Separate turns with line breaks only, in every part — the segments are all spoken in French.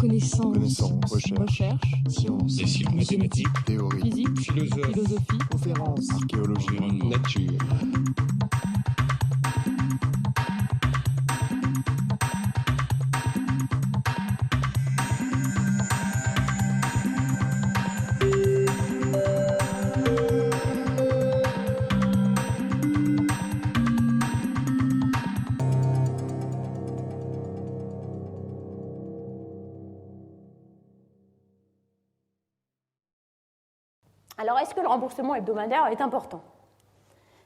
Connaissance.
Recherche.
Sciences.
Des sciences mathématiques.
Théorie.
Physique.
Philosophie.
Conférences.
Archéologie.
Environnement.
Nature.
Alors, est-ce que le remboursement hebdomadaire est important ?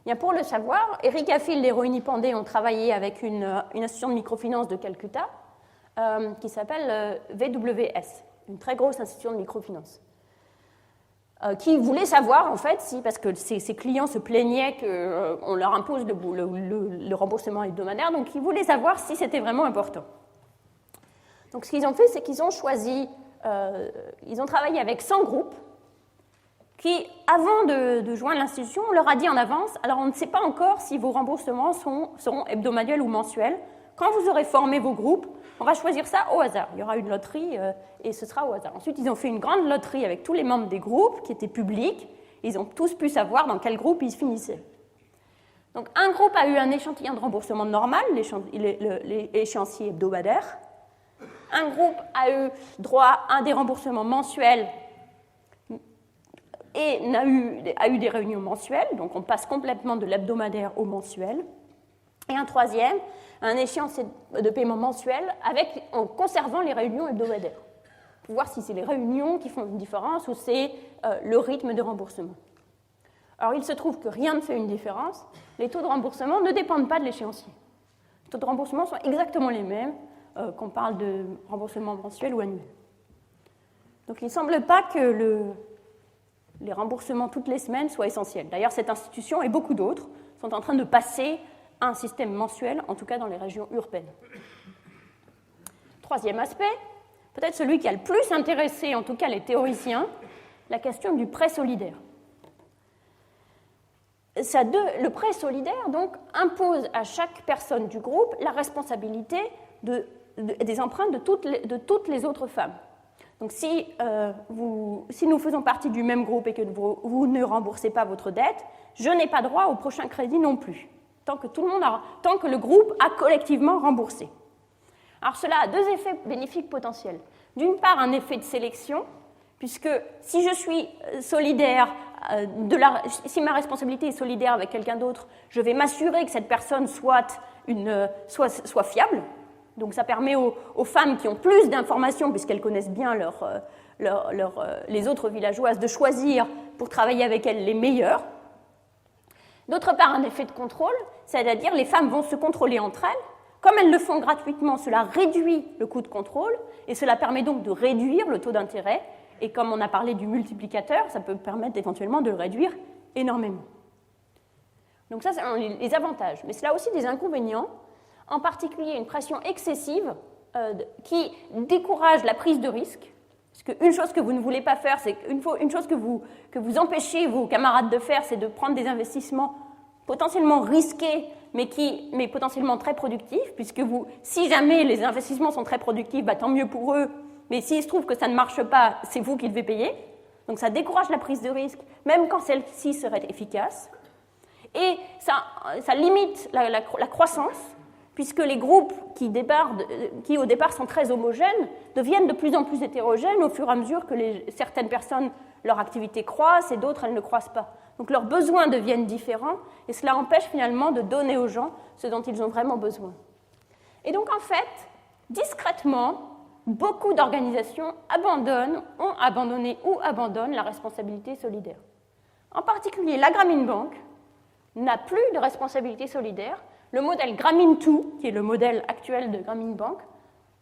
Bien, pour le savoir, Eric Affield et Rohini Pandey ont travaillé avec une institution de microfinance de Calcutta qui s'appelle VWS, une très grosse institution de microfinance, qui voulait savoir, en fait, si, parce que ses clients se plaignaient qu'on leur impose le remboursement hebdomadaire, donc ils voulaient savoir si c'était vraiment important. Donc, ce qu'ils ont fait, c'est qu'ils ont choisi, ils ont travaillé avec 100 groupes, qui, avant de joindre l'institution, on leur a dit en avance, alors on ne sait pas encore si vos remboursements seront hebdomadaires ou mensuels. Quand vous aurez formé vos groupes, on va choisir ça au hasard. Il y aura une loterie et ce sera au hasard. Ensuite, ils ont fait une grande loterie avec tous les membres des groupes qui étaient publics. Ils ont tous pu savoir dans quel groupe ils finissaient. Donc, un groupe a eu un échantillon de remboursement normal, l'échéancier hebdomadaire. Un groupe a eu droit à des remboursements mensuels et a eu des réunions mensuelles, donc on passe complètement de l'hebdomadaire au mensuel. Et un troisième, un échéancier de paiement mensuel en conservant les réunions hebdomadaires, pour voir si c'est les réunions qui font une différence ou c'est le rythme de remboursement. Alors il se trouve que rien ne fait une différence, les taux de remboursement ne dépendent pas de l'échéancier. Les taux de remboursement sont exactement les mêmes qu'on parle de remboursement mensuel ou annuel. Donc il ne semble pas que les remboursements toutes les semaines soient essentiels. D'ailleurs, cette institution et beaucoup d'autres sont en train de passer à un système mensuel, en tout cas dans les régions urbaines. Troisième aspect, peut-être celui qui a le plus intéressé, en tout cas les théoriciens, la question du prêt solidaire. Le prêt solidaire, donc, impose à chaque personne du groupe la responsabilité des emprunts de toutes les autres femmes. Donc si nous faisons partie du même groupe et que vous ne remboursez pas votre dette, je n'ai pas droit au prochain crédit non plus, tant que le groupe a collectivement remboursé. Alors cela a deux effets bénéfiques potentiels. D'une part, un effet de sélection, puisque si je suis solidaire, si ma responsabilité est solidaire avec quelqu'un d'autre, je vais m'assurer que cette personne soit fiable. Donc ça permet aux femmes qui ont plus d'informations, puisqu'elles connaissent bien les autres villageoises, de choisir pour travailler avec elles les meilleures. D'autre part, un effet de contrôle, c'est-à-dire les femmes vont se contrôler entre elles. Comme elles le font gratuitement, cela réduit le coût de contrôle et cela permet donc de réduire le taux d'intérêt. Et comme on a parlé du multiplicateur, ça peut permettre éventuellement de le réduire énormément. Donc ça, c'est les avantages. Mais cela a aussi des inconvénients. En particulier une pression excessive qui décourage la prise de risque. Parce qu'une chose que vous ne voulez pas faire, c'est une chose que vous empêchez vos camarades de faire, c'est de prendre des investissements potentiellement risqués, mais potentiellement très productifs, puisque si jamais les investissements sont très productifs, tant mieux pour eux, mais s'il se trouve que ça ne marche pas, c'est vous qui devez payer. Donc ça décourage la prise de risque, même quand celle-ci serait efficace. Et ça limite la croissance, puisque les groupes qui au départ sont très homogènes deviennent de plus en plus hétérogènes au fur et à mesure que certaines personnes, leur activité croisse et d'autres, elles ne croissent pas. Donc leurs besoins deviennent différents et cela empêche finalement de donner aux gens ce dont ils ont vraiment besoin. Et donc en fait, discrètement, beaucoup d'organisations ont abandonné ou abandonnent la responsabilité solidaire. En particulier, la Grameen Bank n'a plus de responsabilité solidaire. Le modèle Grameen2, qui est le modèle actuel de Grameen Bank,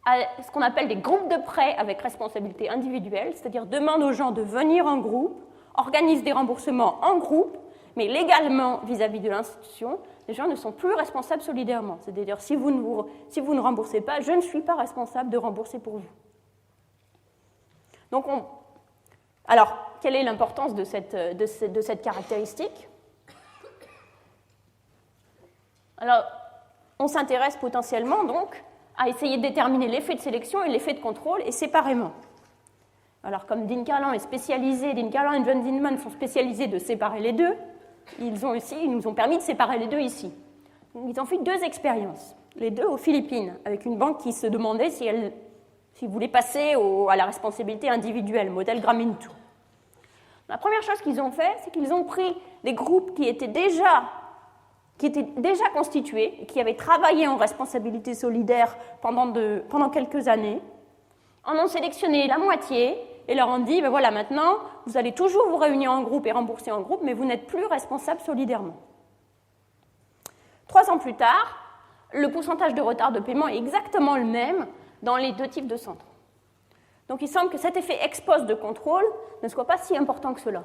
a ce qu'on appelle des groupes de prêts avec responsabilité individuelle, c'est-à-dire demande aux gens de venir en groupe, organise des remboursements en groupe, mais légalement vis-à-vis de l'institution, les gens ne sont plus responsables solidairement. C'est-à-dire si vous ne remboursez pas, je ne suis pas responsable de rembourser pour vous. Donc alors, quelle est l'importance de cette caractéristique ? Alors, on s'intéresse potentiellement donc à essayer de déterminer l'effet de sélection et l'effet de contrôle, et séparément. Alors, comme Dean Carlan est spécialisé, Dean Carlan et John Zinman sont spécialisés de séparer les deux, ils nous ont permis de séparer les deux ici. Donc, ils ont fait 2 expériences, les deux aux Philippines, avec une banque qui se demandait s'ils voulaient passer à la responsabilité individuelle, modèle Grameen2. La première chose qu'ils ont fait, c'est qu'ils ont pris des groupes qui étaient déjà constitués, qui avaient travaillé en responsabilité solidaire pendant quelques années, en ont sélectionné la moitié et leur ont dit, ben voilà, maintenant, vous allez toujours vous réunir en groupe et rembourser en groupe, mais vous n'êtes plus responsable solidairement. 3 ans plus tard, le pourcentage de retard de paiement est exactement le même dans les 2 types de centres. Donc il semble que cet effet ex post de contrôle ne soit pas si important que cela.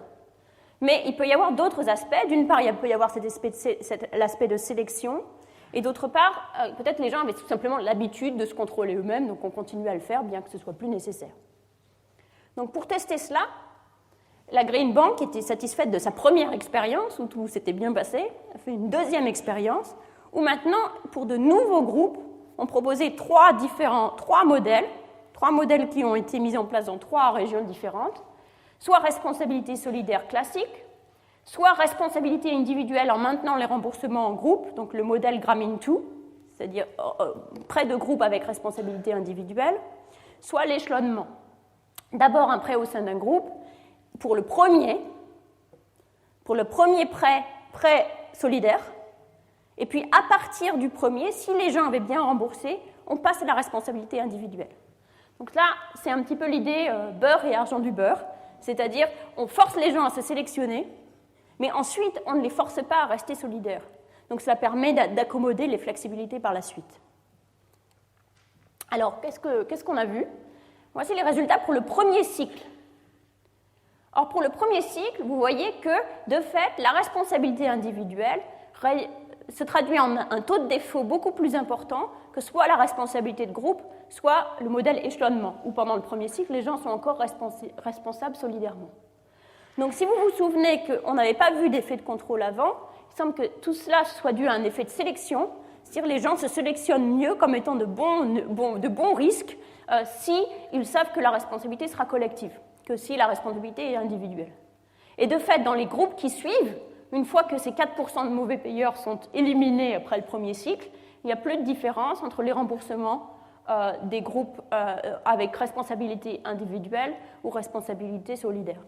Mais il peut y avoir d'autres aspects. D'une part, il peut y avoir l'aspect de sélection, et d'autre part, peut-être les gens avaient tout simplement l'habitude de se contrôler eux-mêmes, donc on continue à le faire, bien que ce soit plus nécessaire. Donc pour tester cela, la Green Bank était satisfaite de sa première expérience, où tout s'était bien passé, a fait une 2e expérience, où maintenant, pour de nouveaux groupes, on proposait 3 modèles qui ont été mis en place dans 3 régions différentes, soit responsabilité solidaire classique, soit responsabilité individuelle en maintenant les remboursements en groupe, donc le modèle Grameen2, c'est-à-dire prêt de groupe avec responsabilité individuelle, soit l'échelonnement. D'abord un prêt au sein d'un groupe, pour le premier prêt solidaire, et puis à partir du premier, si les gens avaient bien remboursé, on passe à la responsabilité individuelle. Donc là, c'est un petit peu l'idée beurre et argent du beurre, c'est-à-dire on force les gens à se sélectionner, mais ensuite on ne les force pas à rester solidaires. Donc ça permet d'accommoder les flexibilités par la suite. Alors, qu'est-ce qu'on a vu? Voici les résultats pour le premier cycle. Or, pour le premier cycle, vous voyez que, de fait, la responsabilité individuelle se traduit en un taux de défaut beaucoup plus important que soit la responsabilité de groupe, soit le modèle échelonnement, où pendant le premier cycle, les gens sont encore responsables solidairement. Donc, si vous vous souvenez qu'on n'avait pas vu d'effet de contrôle avant, il semble que tout cela soit dû à un effet de sélection, c'est-à-dire les gens se sélectionnent mieux comme étant de bons risques s'ils savent que la responsabilité sera collective, que si la responsabilité est individuelle. Et de fait, dans les groupes qui suivent, une fois que ces 4% de mauvais payeurs sont éliminés après le premier cycle, il n'y a plus de différence entre les remboursements des groupes avec responsabilité individuelle ou responsabilité solidaire.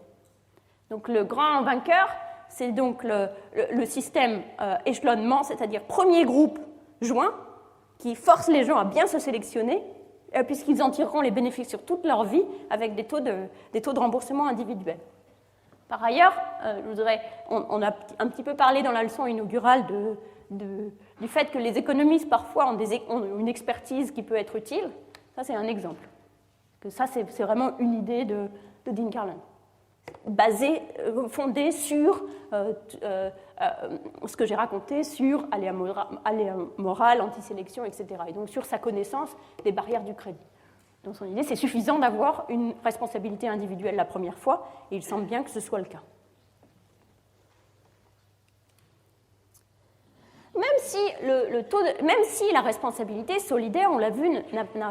Donc le grand vainqueur, c'est donc le système échelonnement, c'est-à-dire premier groupe joint, qui force les gens à bien se sélectionner, puisqu'ils en tireront les bénéfices sur toute leur vie avec des taux de remboursement individuels. Par ailleurs, on a un petit peu parlé dans la leçon inaugurale du fait que les économistes parfois ont une expertise qui peut être utile. Ça, c'est un exemple. Ça, c'est vraiment une idée de Dean Carlan, fondée sur ce que j'ai raconté sur aléa moral, antisélection, etc. Et donc sur sa connaissance des barrières du crédit. Donc son idée, c'est suffisant d'avoir une responsabilité individuelle la première fois, et il semble bien que ce soit le cas. Même si la responsabilité solidaire, on l'a vu, n'est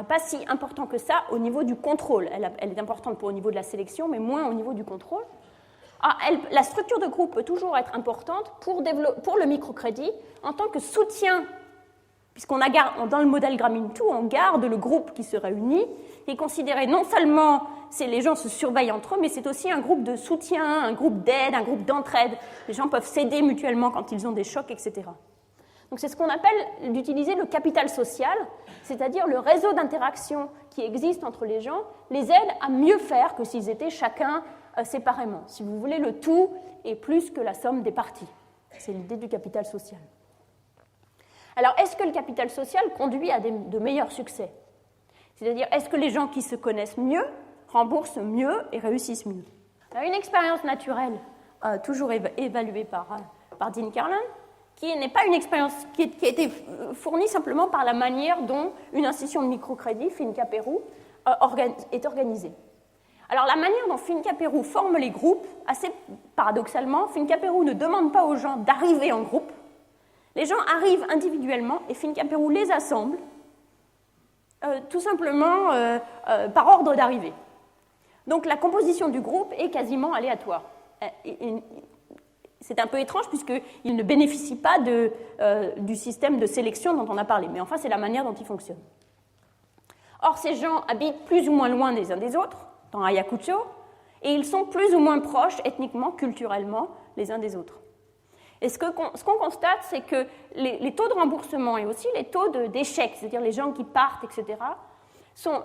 pas si important que ça au niveau du contrôle. Elle est importante au niveau de la sélection, mais moins au niveau du contrôle. La structure de groupe peut toujours être importante pour le microcrédit en tant que soutien, puisqu'on dans le modèle Grameen2, on garde le groupe qui se réunit et considéré non seulement les gens se surveillent entre eux, mais c'est aussi un groupe de soutien, un groupe d'aide, un groupe d'entraide. Les gens peuvent s'aider mutuellement quand ils ont des chocs, etc. Donc c'est ce qu'on appelle d'utiliser le capital social, c'est-à-dire le réseau d'interaction qui existe entre les gens, les aide à mieux faire que s'ils étaient chacun séparément. Si vous voulez, le tout est plus que la somme des parties. C'est l'idée du capital social. Alors, est-ce que le capital social conduit à de meilleurs succès? C'est-à-dire, est-ce que les gens qui se connaissent mieux remboursent mieux et réussissent mieux? Alors, une expérience naturelle, toujours évaluée par Dean Carlan, qui n'est pas une expérience qui a été fournie simplement par la manière dont une institution de microcrédit, Fincapéroux, est organisée. Alors, la manière dont Fincapéroux forme les groupes, assez paradoxalement, Fincapéroux ne demande pas aux gens d'arriver en groupe. Les gens arrivent individuellement et Fincapéroux les assemble tout simplement par ordre d'arrivée. Donc la composition du groupe est quasiment aléatoire. C'est un peu étrange puisqu'il ne bénéficie pas du système de sélection dont on a parlé, mais enfin c'est la manière dont il fonctionne. Or, ces gens habitent plus ou moins loin des uns des autres, dans Ayacucho, et ils sont plus ou moins proches ethniquement, culturellement, les uns des autres. Et ce qu'on constate, c'est que les taux de remboursement et aussi les taux d'échec, c'est-à-dire les gens qui partent, etc.,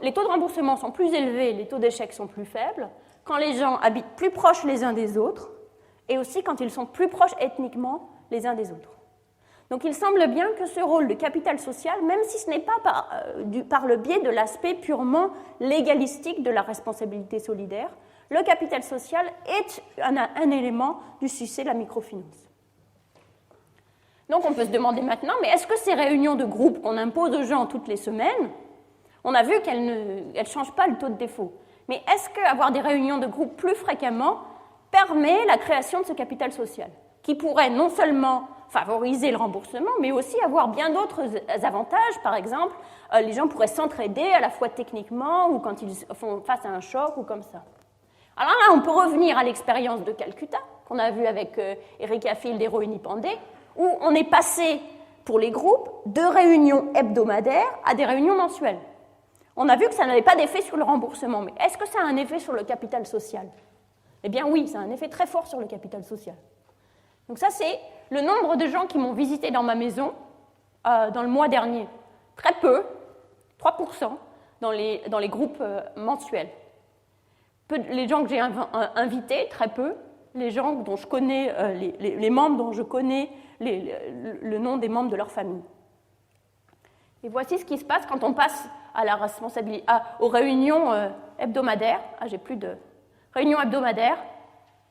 les taux de remboursement sont plus élevés, les taux d'échec sont plus faibles, quand les gens habitent plus proches les uns des autres, et aussi quand ils sont plus proches ethniquement les uns des autres. Donc il semble bien que ce rôle de capital social, même si ce n'est pas par le biais de l'aspect purement légalistique de la responsabilité solidaire, le capital social est un élément du succès de la microfinance. Donc on peut se demander maintenant, mais est-ce que ces réunions de groupe qu'on impose aux gens toutes les semaines, on a vu qu'elles ne changent pas le taux de défaut, mais est-ce qu'avoir des réunions de groupe plus fréquemment permet la création de ce capital social, qui pourrait non seulement favoriser le remboursement, mais aussi avoir bien d'autres avantages. Par exemple, les gens pourraient s'entraider à la fois techniquement ou quand ils font face à un choc ou comme ça. Alors là, on peut revenir à l'expérience de Calcutta, qu'on a vu avec Erika Field et Rohini Pandey, où on est passé, pour les groupes, de réunions hebdomadaires à des réunions mensuelles. On a vu que ça n'avait pas d'effet sur le remboursement, mais est-ce que ça a un effet sur le capital social ? Eh bien oui, ça a un effet très fort sur le capital social. Donc ça, c'est le nombre de gens qui m'ont visité dans ma maison dans le mois dernier. Très peu, 3% dans les groupes mensuels. Les gens que j'ai invités, très peu. Les gens dont je connais, les membres dont je connais le nom des membres de leur famille. Et voici ce qui se passe quand on passe à la responsabilité, aux réunions hebdomadaires. J'ai plus de réunions hebdomadaires.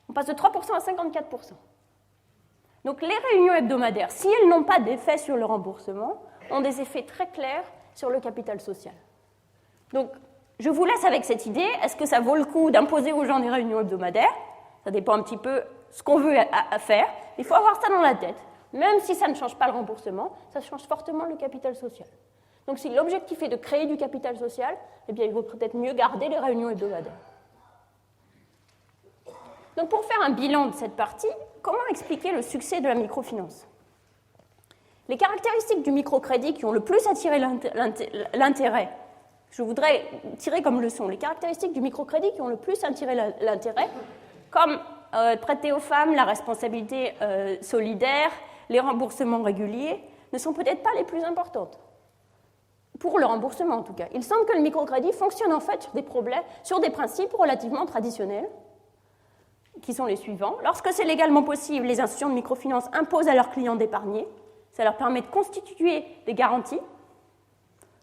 On passe de 3% à 54%. Donc les réunions hebdomadaires, si elles n'ont pas d'effet sur le remboursement, ont des effets très clairs sur le capital social. Donc je vous laisse avec cette idée. Est-ce que ça vaut le coup d'imposer aux gens des réunions hebdomadaires ? Ça dépend un petit peu ce qu'on veut faire. Il faut avoir ça dans la tête. Même si ça ne change pas le remboursement, ça change fortement le capital social. Donc si l'objectif est de créer du capital social, eh bien il vaut peut-être mieux garder les réunions hebdomadaires. Donc pour faire un bilan de cette partie, comment expliquer le succès de la microfinance ? Les caractéristiques du microcrédit qui ont le plus attiré l'intérêt, je voudrais tirer comme leçon, les caractéristiques du microcrédit qui ont le plus attiré l'intérêt, comme prêter aux femmes, la responsabilité solidaire, les remboursements réguliers, ne sont peut-être pas les plus importantes. Pour le remboursement en tout cas. Il semble que le microcrédit fonctionne en fait sur des principes relativement traditionnels, qui sont les suivants. Lorsque c'est légalement possible, les institutions de microfinance imposent à leurs clients d'épargner. Ça leur permet de constituer des garanties.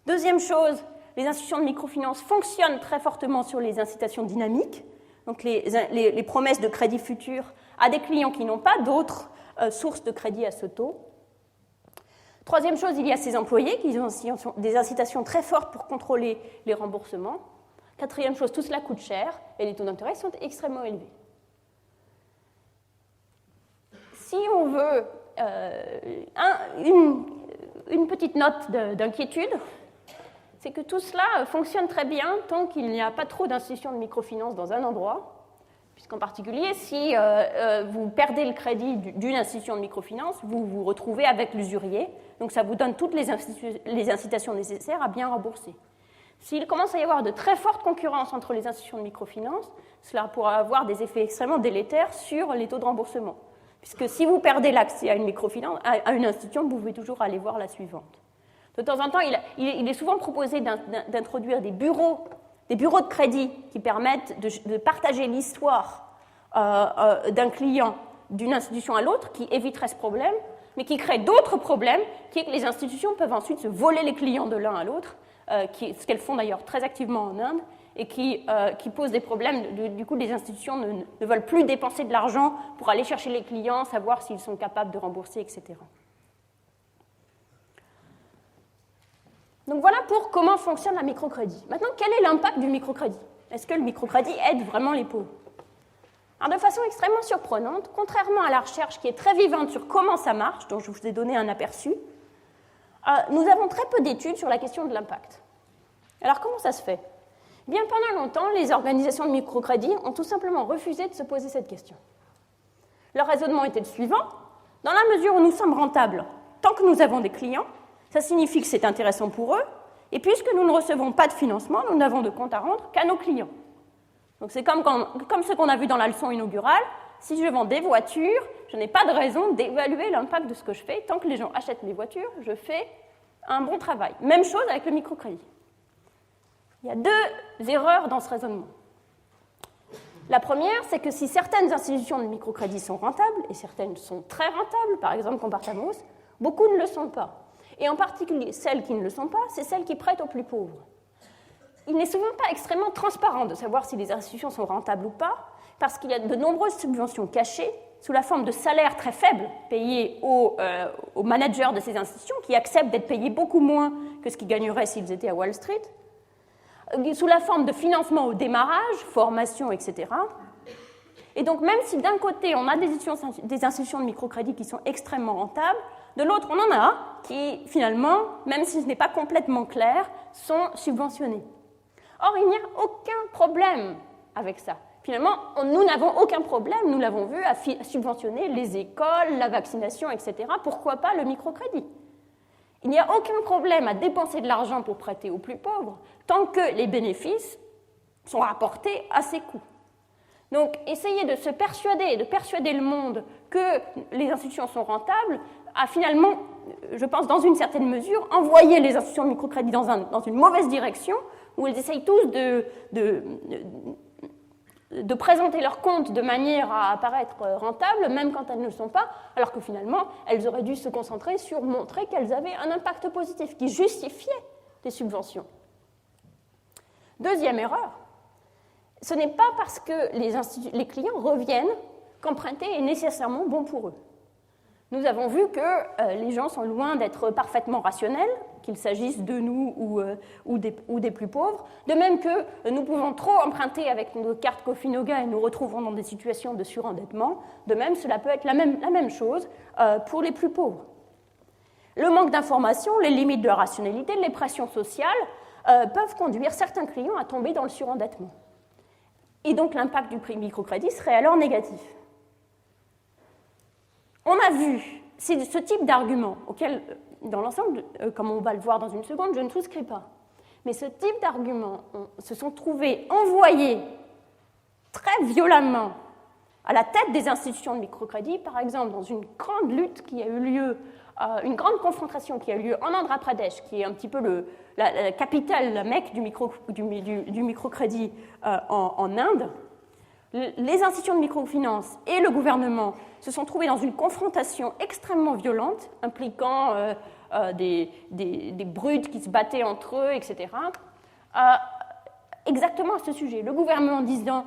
Deuxième chose, les institutions de microfinance fonctionnent très fortement sur les incitations dynamiques, donc les promesses de crédit futur à des clients qui n'ont pas d'autres sources de crédit à ce taux. Troisième chose, il y a ces employés qui ont des incitations très fortes pour contrôler les remboursements. Quatrième chose, tout cela coûte cher et les taux d'intérêt sont extrêmement élevés. Si on veut une petite note d'inquiétude, c'est que tout cela fonctionne très bien tant qu'il n'y a pas trop d'institutions de microfinance dans un endroit, puisqu'en particulier, si vous perdez le crédit d'une institution de microfinance, vous vous retrouvez avec l'usurier, donc ça vous donne toutes les incitations nécessaires à bien rembourser. S'il commence à y avoir de très fortes concurrences entre les institutions de microfinance, cela pourra avoir des effets extrêmement délétères sur les taux de remboursement. Puisque si vous perdez l'accès à une microfinance, à une institution, vous pouvez toujours aller voir la suivante. De temps en temps, il est souvent proposé d'introduire des bureaux de crédit qui permettent de partager l'histoire d'un client d'une institution à l'autre, qui éviterait ce problème, mais qui crée d'autres problèmes, qui est que les institutions peuvent ensuite se voler les clients de l'un à l'autre, ce qu'elles font d'ailleurs très activement en Inde, et qui pose des problèmes. Du coup, les institutions ne veulent plus dépenser de l'argent pour aller chercher les clients, savoir s'ils sont capables de rembourser, etc. Donc voilà pour comment fonctionne la microcrédit. Maintenant, quel est l'impact du microcrédit ? Est-ce que le microcrédit aide vraiment les pauvres ? Alors, de façon extrêmement surprenante, contrairement à la recherche qui est très vivante sur comment ça marche, dont je vous ai donné un aperçu, nous avons très peu d'études sur la question de l'impact. Alors comment ça se fait? Eh bien, pendant longtemps, les organisations de microcrédit ont tout simplement refusé de se poser cette question. Leur raisonnement était le suivant: dans la mesure où nous sommes rentables, tant que nous avons des clients, ça signifie que c'est intéressant pour eux, et puisque nous ne recevons pas de financement, nous n'avons de compte à rendre qu'à nos clients. Donc c'est comme ce qu'on a vu dans la leçon inaugurale: si je vends des voitures, je n'ai pas de raison d'évaluer l'impact de ce que je fais. Tant que les gens achètent mes voitures, je fais un bon travail. Même chose avec le microcrédit. Il y a deux erreurs dans ce raisonnement. La première, c'est que si certaines institutions de microcrédit sont rentables, et certaines sont très rentables, par exemple Compartamos, beaucoup ne le sont pas. Et en particulier, celles qui ne le sont pas, c'est celles qui prêtent aux plus pauvres. Il n'est souvent pas extrêmement transparent de savoir si les institutions sont rentables ou pas, parce qu'il y a de nombreuses subventions cachées, sous la forme de salaires très faibles payés aux managers de ces institutions, qui acceptent d'être payés beaucoup moins que ce qu'ils gagneraient s'ils étaient à Wall Street, sous la forme de financement au démarrage, formation, etc. Et donc, même si d'un côté, on a des institutions de microcrédit qui sont extrêmement rentables, de l'autre, on en a qui, finalement, même si ce n'est pas complètement clair, sont subventionnés. Or, il n'y a aucun problème avec ça. Finalement, nous n'avons aucun problème, nous l'avons vu, à subventionner les écoles, la vaccination, etc. Pourquoi pas le microcrédit? Il n'y a aucun problème à dépenser de l'argent pour prêter aux plus pauvres, tant que les bénéfices sont rapportés à ces coûts. Donc, essayer de se persuader, de persuader le monde que les institutions sont rentables, a finalement, je pense, dans une certaine mesure, envoyé les institutions de microcrédit dans une mauvaise direction, où elles essayent tous de présenter leurs comptes de manière à apparaître rentables, même quand elles ne le sont pas, alors que finalement, elles auraient dû se concentrer sur montrer qu'elles avaient un impact positif qui justifiait des subventions. Deuxième erreur, ce n'est pas parce que les clients reviennent qu'emprunter est nécessairement bon pour eux. Nous avons vu que les gens sont loin d'être parfaitement rationnels, qu'il s'agisse de nous ou des plus pauvres, de même que nous pouvons trop emprunter avec nos cartes Cofinoga et nous retrouvons dans des situations de surendettement. De même, cela peut être la même chose pour les plus pauvres. Le manque d'information, les limites de la rationalité, les pressions sociales peuvent conduire certains clients à tomber dans le surendettement. Et donc l'impact du microcrédit serait alors négatif. On a vu ce type d'argument auquel, dans l'ensemble, comme on va le voir dans une seconde, je ne souscris pas. Mais ce type d'arguments se sont trouvés envoyés très violemment à la tête des institutions de microcrédit, par exemple dans une grande lutte qui a eu lieu, une grande confrontation qui a eu lieu en Andhra Pradesh, qui est un petit peu la capitale, la Mecque du microcrédit en Inde. Les institutions de microfinance et le gouvernement se sont trouvés dans une confrontation extrêmement violente, impliquant des brutes qui se battaient entre eux, etc. Exactement à ce sujet. Le gouvernement disant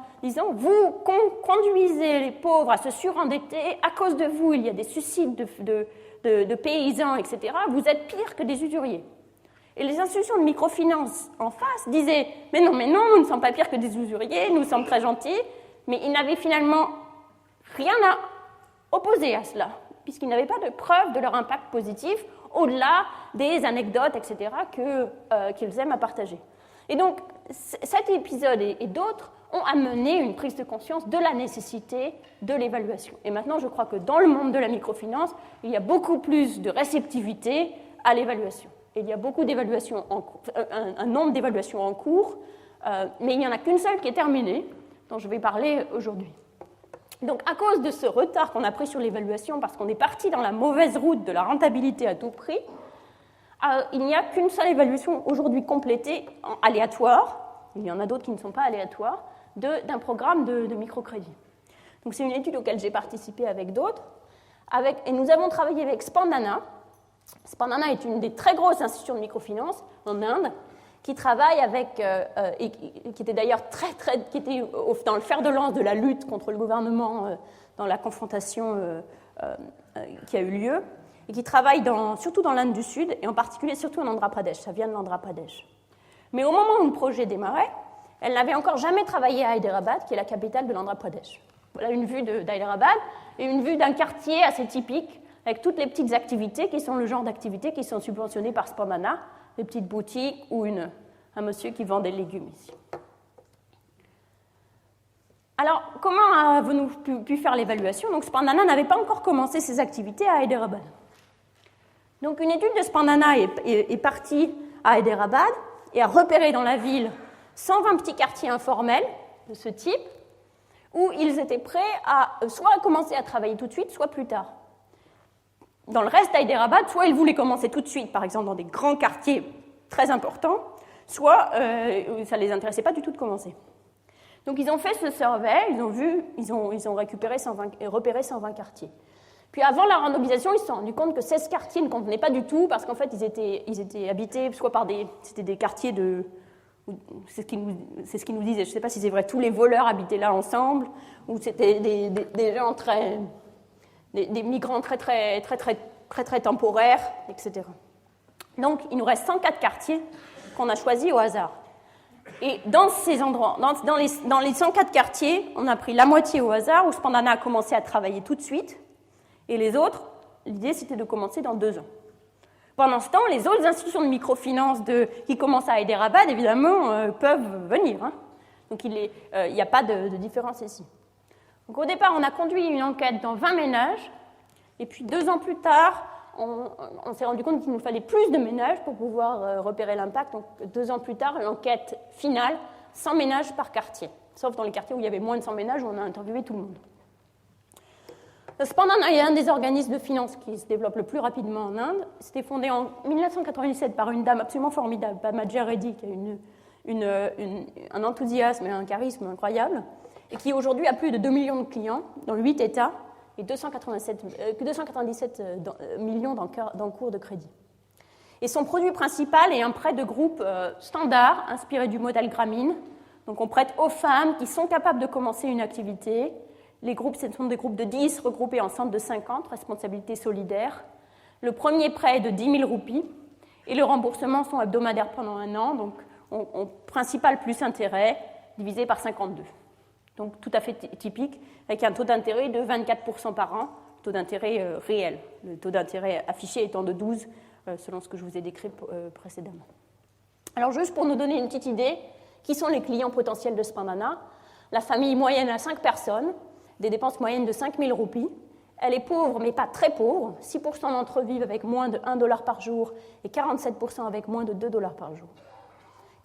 vous conduisez les pauvres à se surendetter, à cause de vous, il y a des suicides de paysans, etc. Vous êtes pire que des usuriers. Et les institutions de microfinance en face disaient mais non, nous ne sommes pas pires que des usuriers, nous sommes très gentils. Mais ils n'avaient finalement rien à opposer à cela, puisqu'ils n'avaient pas de preuve de leur impact positif, au-delà des anecdotes, etc., qu'ils aiment à partager. Et donc, cet épisode et d'autres ont amené une prise de conscience de la nécessité de l'évaluation. Et maintenant, je crois que dans le monde de la microfinance, il y a beaucoup plus de réceptivité à l'évaluation. Et il y a beaucoup d'évaluations un nombre d'évaluations en cours, mais il n'y en a qu'une seule qui est terminée, dont je vais parler aujourd'hui. Donc, à cause de ce retard qu'on a pris sur l'évaluation, parce qu'on est parti dans la mauvaise route de la rentabilité à tout prix, il n'y a qu'une seule évaluation aujourd'hui complétée, aléatoire, il y en a d'autres qui ne sont pas aléatoires, d'un programme de microcrédit. Donc, c'est une étude auquel j'ai participé avec d'autres, et nous avons travaillé avec Spandana. Spandana est une des très grosses institutions de microfinance en Inde, qui travaille avec, et qui était d'ailleurs qui était dans le fer de lance de la lutte contre le gouvernement dans la confrontation qui a eu lieu, et qui travaille surtout dans l'Inde du Sud, et en particulier surtout en Andhra Pradesh, ça vient de l'Andhra Pradesh. Mais au moment où le projet démarrait, elle n'avait encore jamais travaillé à Hyderabad, qui est la capitale de l'Andhra Pradesh. Voilà une vue d'Hyderabad, et une vue d'un quartier assez typique, avec toutes les petites activités qui sont le genre d'activités qui sont subventionnées par Spandana, des petites boutiques ou un monsieur qui vend des légumes ici. Alors, comment avons-nous pu faire l'évaluation? Donc, Spandana n'avait pas encore commencé ses activités à Hyderabad. Donc, une étude de Spandana est partie à Hyderabad et a repéré dans la ville 120 petits quartiers informels de ce type, où ils étaient prêts à soit commencer à travailler tout de suite, soit plus tard. Dans le reste d'Hyderabad, soit ils voulaient commencer tout de suite, par exemple dans des grands quartiers très importants, soit ça ne les intéressait pas du tout de commencer. Donc ils ont fait ce survey, ils ont repéré 120 quartiers. Puis avant la randomisation, ils se sont rendus compte que 16 quartiers ne convenaient pas du tout, parce qu'en fait ils étaient habités soit par c'était des quartiers de... C'est ce qu'ils nous disaient, je ne sais pas si c'est vrai, tous les voleurs habitaient là ensemble, ou c'était des gens des migrants très temporaires, etc. Donc il nous reste 104 quartiers qu'on a choisis au hasard. Et dans ces endroits, dans les 104 quartiers, on a pris la moitié au hasard, où Spandana a commencé à travailler tout de suite, et les autres, l'idée c'était de commencer dans 2 ans. Pendant ce temps, les autres institutions de microfinance qui commencent à Hyderabad, évidemment, peuvent venir. Hein. Donc il n'y a pas de différence ici. Donc au départ, on a conduit une enquête dans 20 ménages, et puis 2 ans plus tard, on s'est rendu compte qu'il nous fallait plus de ménages pour pouvoir repérer l'impact. Donc 2 ans plus tard, l'enquête finale, 100 ménages par quartier. Sauf dans les quartiers où il y avait moins de 100 ménages, où on a interviewé tout le monde. Spandana est un des organismes de finance qui se développe le plus rapidement en Inde. C'était fondé en 1997 par une dame absolument formidable, Pamaja Reddy, qui a un enthousiasme et un charisme incroyable, et qui aujourd'hui a plus de 2 millions de clients dans 8 États et 297 millions d'encours de crédit. Et son produit principal est un prêt de groupe standard, inspiré du modèle Grameen. Donc on prête aux femmes qui sont capables de commencer une activité. Les groupes, ce sont des groupes de 10 regroupés en centres de 50, responsabilité solidaire. Le premier prêt est de 10 000 roupies et les remboursements sont hebdomadaires pendant 1 an, donc principal plus intérêt divisé par 52. Donc tout à fait typique, avec un taux d'intérêt de 24% par an, taux d'intérêt réel, le taux d'intérêt affiché étant de 12, selon ce que je vous ai décrit précédemment. Alors juste pour nous donner une petite idée, qui sont les clients potentiels de Spandana? La famille moyenne a 5 personnes, des dépenses moyennes de 5 000 roupies. Elle est pauvre, mais pas très pauvre. 6% d'entre eux vivent avec moins de $1 par jour et 47% avec moins de $2 par jour.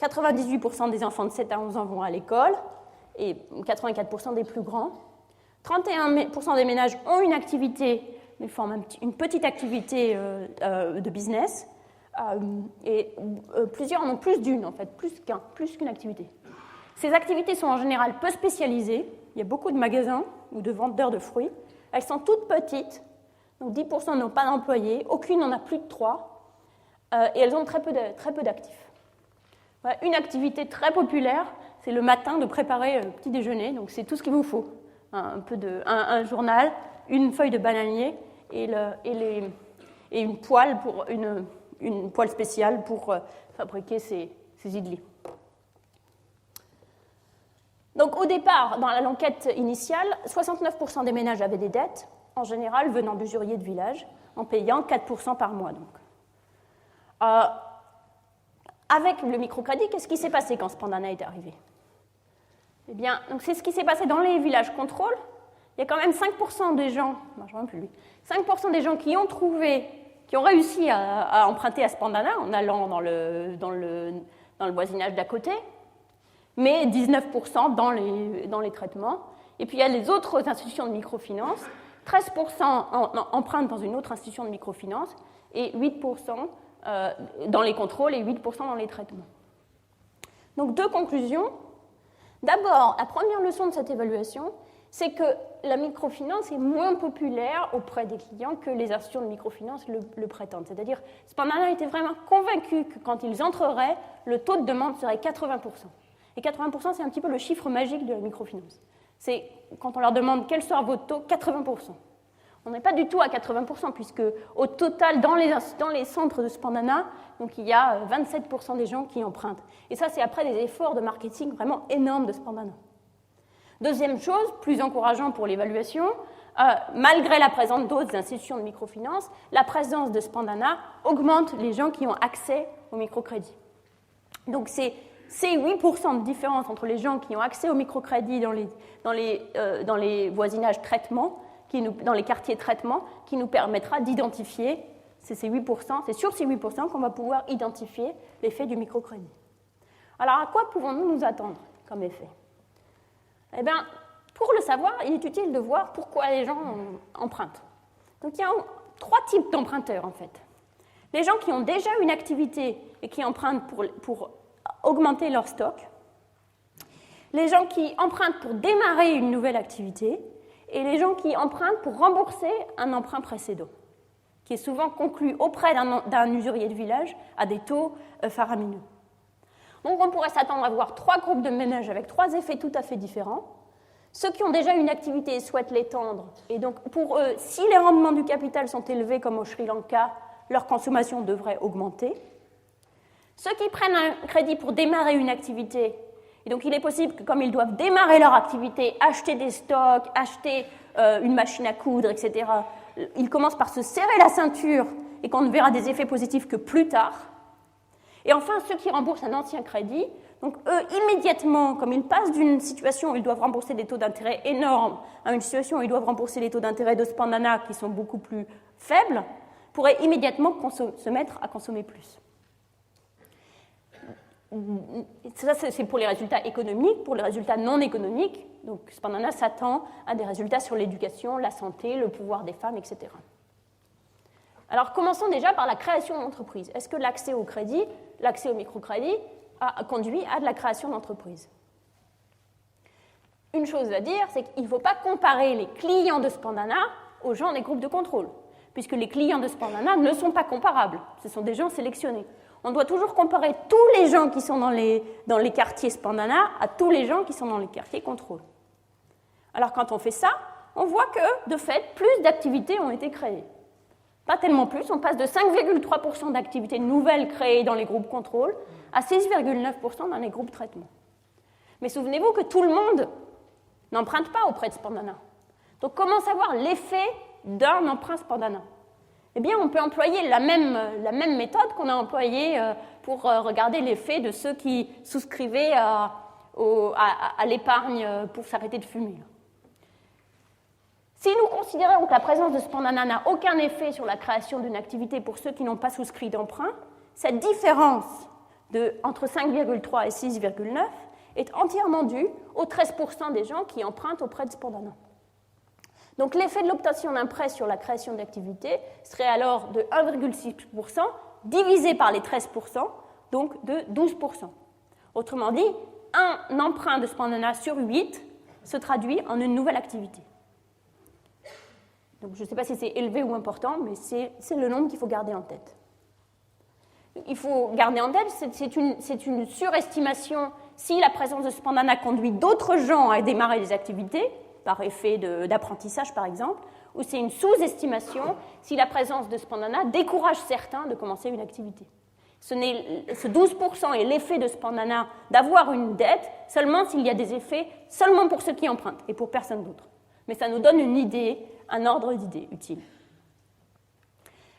98% des enfants de 7 à 11 ans vont à l'école et 84% des plus grands. 31% des ménages ont une activité, ils forment une petite activité de business et plusieurs en ont plus d'une, en fait, plus qu'une activité. Ces activités sont en général peu spécialisées. Il y a beaucoup de magasins ou de vendeurs de fruits. Elles sont toutes petites, donc 10% n'ont pas d'employés, aucune n'en a plus de 3, et elles ont très peu d'actifs. Voilà, une activité très populaire, c'est le matin de préparer le petit déjeuner, donc c'est tout ce qu'il vous faut. Un journal, une feuille de bananier et une poêle, une poêle spéciale pour fabriquer ces idlis. Donc au départ, dans l'enquête initiale, 69% des ménages avaient des dettes, en général venant d'usuriers de village, en payant 4% par mois. Donc. Avec le microcrédit, qu'est-ce qui s'est passé quand Spandana est arrivé? Eh bien, donc c'est ce qui s'est passé dans les villages contrôle. Il y a quand même 5% des gens, non, je ne plus lui, 5% des gens qui ont réussi à emprunter à Spandana en allant dans le voisinage d'à côté, mais 19% dans les traitements. Et puis il y a les autres institutions de microfinance, 13% empruntent dans une autre institution de microfinance et 8% dans les contrôles et 8% dans les traitements. Donc 2 conclusions. D'abord, la première leçon de cette évaluation, c'est que la microfinance est moins populaire auprès des clients que les institutions de microfinance le prétendent. C'est-à-dire, Spandana était vraiment convaincu que quand ils entreraient, le taux de demande serait 80%. Et 80%, c'est un petit peu le chiffre magique de la microfinance. C'est quand on leur demande quel sera votre taux, 80%. On n'est pas du tout à 80%, puisque au total, dans les centres de Spandana, donc il y a 27% des gens qui empruntent. Et ça, c'est après des efforts de marketing vraiment énormes de Spandana. Deuxième chose, plus encourageant pour l'évaluation, malgré la présence d'autres institutions de microfinance, la présence de Spandana augmente les gens qui ont accès au microcrédit. Donc c'est 8% de différence entre les gens qui ont accès au microcrédit dans les voisinages traitement, dans les quartiers traitement, qui nous permettra d'identifier, c'est sur ces 8% qu'on va pouvoir identifier l'effet du microcrédit. Alors à quoi pouvons-nous nous attendre comme effet? Eh bien, pour le savoir, il est utile de voir pourquoi les gens empruntent. Donc il y a 3 types d'emprunteurs en fait. Les gens qui ont déjà une activité et qui empruntent pour augmenter leur stock, les gens qui empruntent pour démarrer une nouvelle activité, et les gens qui empruntent pour rembourser un emprunt précédent, qui est souvent conclu auprès d'un usurier de village à des taux faramineux. Donc on pourrait s'attendre à voir 3 groupes de ménages avec 3 effets tout à fait différents. Ceux qui ont déjà une activité et souhaitent l'étendre, et donc pour eux, si les rendements du capital sont élevés comme au Sri Lanka, leur consommation devrait augmenter. Ceux qui prennent un crédit pour démarrer une activité, et donc il est possible que comme ils doivent démarrer leur activité, acheter des stocks, acheter une machine à coudre, etc., ils commencent par se serrer la ceinture et qu'on ne verra des effets positifs que plus tard. Et enfin, ceux qui remboursent un ancien crédit, donc eux, immédiatement, comme ils passent d'une situation où ils doivent rembourser des taux d'intérêt énormes à une situation où ils doivent rembourser les taux d'intérêt de Spandana qui sont beaucoup plus faibles, pourraient immédiatement se mettre à consommer plus. Ça, c'est pour les résultats économiques. Pour les résultats non économiques, donc Spandana s'attend à des résultats sur l'éducation, la santé, le pouvoir des femmes, etc. Alors, commençons déjà par la création d'entreprises. Est-ce que l'accès au crédit, l'accès au microcrédit, a conduit à de la création d'entreprises? Une chose à dire, c'est qu'il ne faut pas comparer les clients de Spandana aux gens des groupes de contrôle, puisque les clients de Spandana ne sont pas comparables. Ce sont des gens sélectionnés. On doit toujours comparer tous les gens qui sont dans les quartiers Spandana à tous les gens qui sont dans les quartiers contrôle. Alors quand on fait ça, on voit que, de fait, plus d'activités ont été créées. Pas tellement plus, on passe de 5,3% d'activités nouvelles créées dans les groupes contrôle à 6,9% dans les groupes traitement. Mais souvenez-vous que tout le monde n'emprunte pas auprès de Spandana. Donc comment savoir l'effet d'un emprunt Spandana? Eh bien, on peut employer la même méthode qu'on a employée pour regarder l'effet de ceux qui souscrivaient à l'épargne pour s'arrêter de fumer. Si nous considérons que la présence de Spandana n'a aucun effet sur la création d'une activité pour ceux qui n'ont pas souscrit d'emprunt, cette différence entre 5,3 et 6,9 est entièrement due aux 13% des gens qui empruntent auprès de Spandana. Donc l'effet de l'obtention d'un prêt sur la création d'activité serait alors de 1,6% divisé par les 13%, donc de 12%. Autrement dit, un emprunt de Spandana sur 8 se traduit en une nouvelle activité. Donc je ne sais pas si c'est élevé ou important, mais c'est le nombre qu'il faut garder en tête. Il faut garder en tête, c'est une surestimation si la présence de Spandana conduit d'autres gens à démarrer des activités, par effet d'apprentissage par exemple, ou c'est une sous-estimation si la présence de Spandana décourage certains de commencer une activité. Ce 12% est l'effet de Spandana d'avoir une dette seulement s'il y a des effets seulement pour ceux qui empruntent et pour personne d'autre. Mais ça nous donne une idée, un ordre d'idée utile.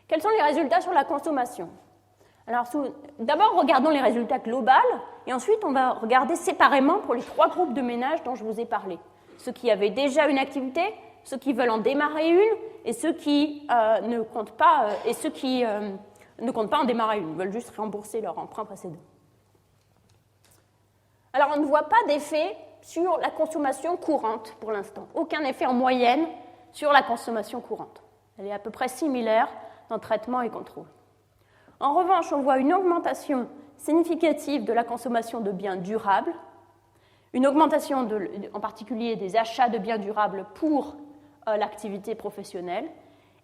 Quels sont les résultats sur la consommation? Alors, d'abord, regardons les résultats globaux, et ensuite, on va regarder séparément pour les 3 groupes de ménages dont je vous ai parlé. Ceux qui avaient déjà une activité, ceux qui veulent en démarrer une, et ceux qui ne comptent pas en démarrer une, veulent juste rembourser leur emprunt précédent. Alors, on ne voit pas d'effet sur la consommation courante pour l'instant. Aucun effet en moyenne sur la consommation courante. Elle est à peu près similaire dans traitement et contrôle. En revanche, on voit une augmentation significative de la consommation de biens durables, une augmentation en particulier des achats de biens durables pour l'activité professionnelle,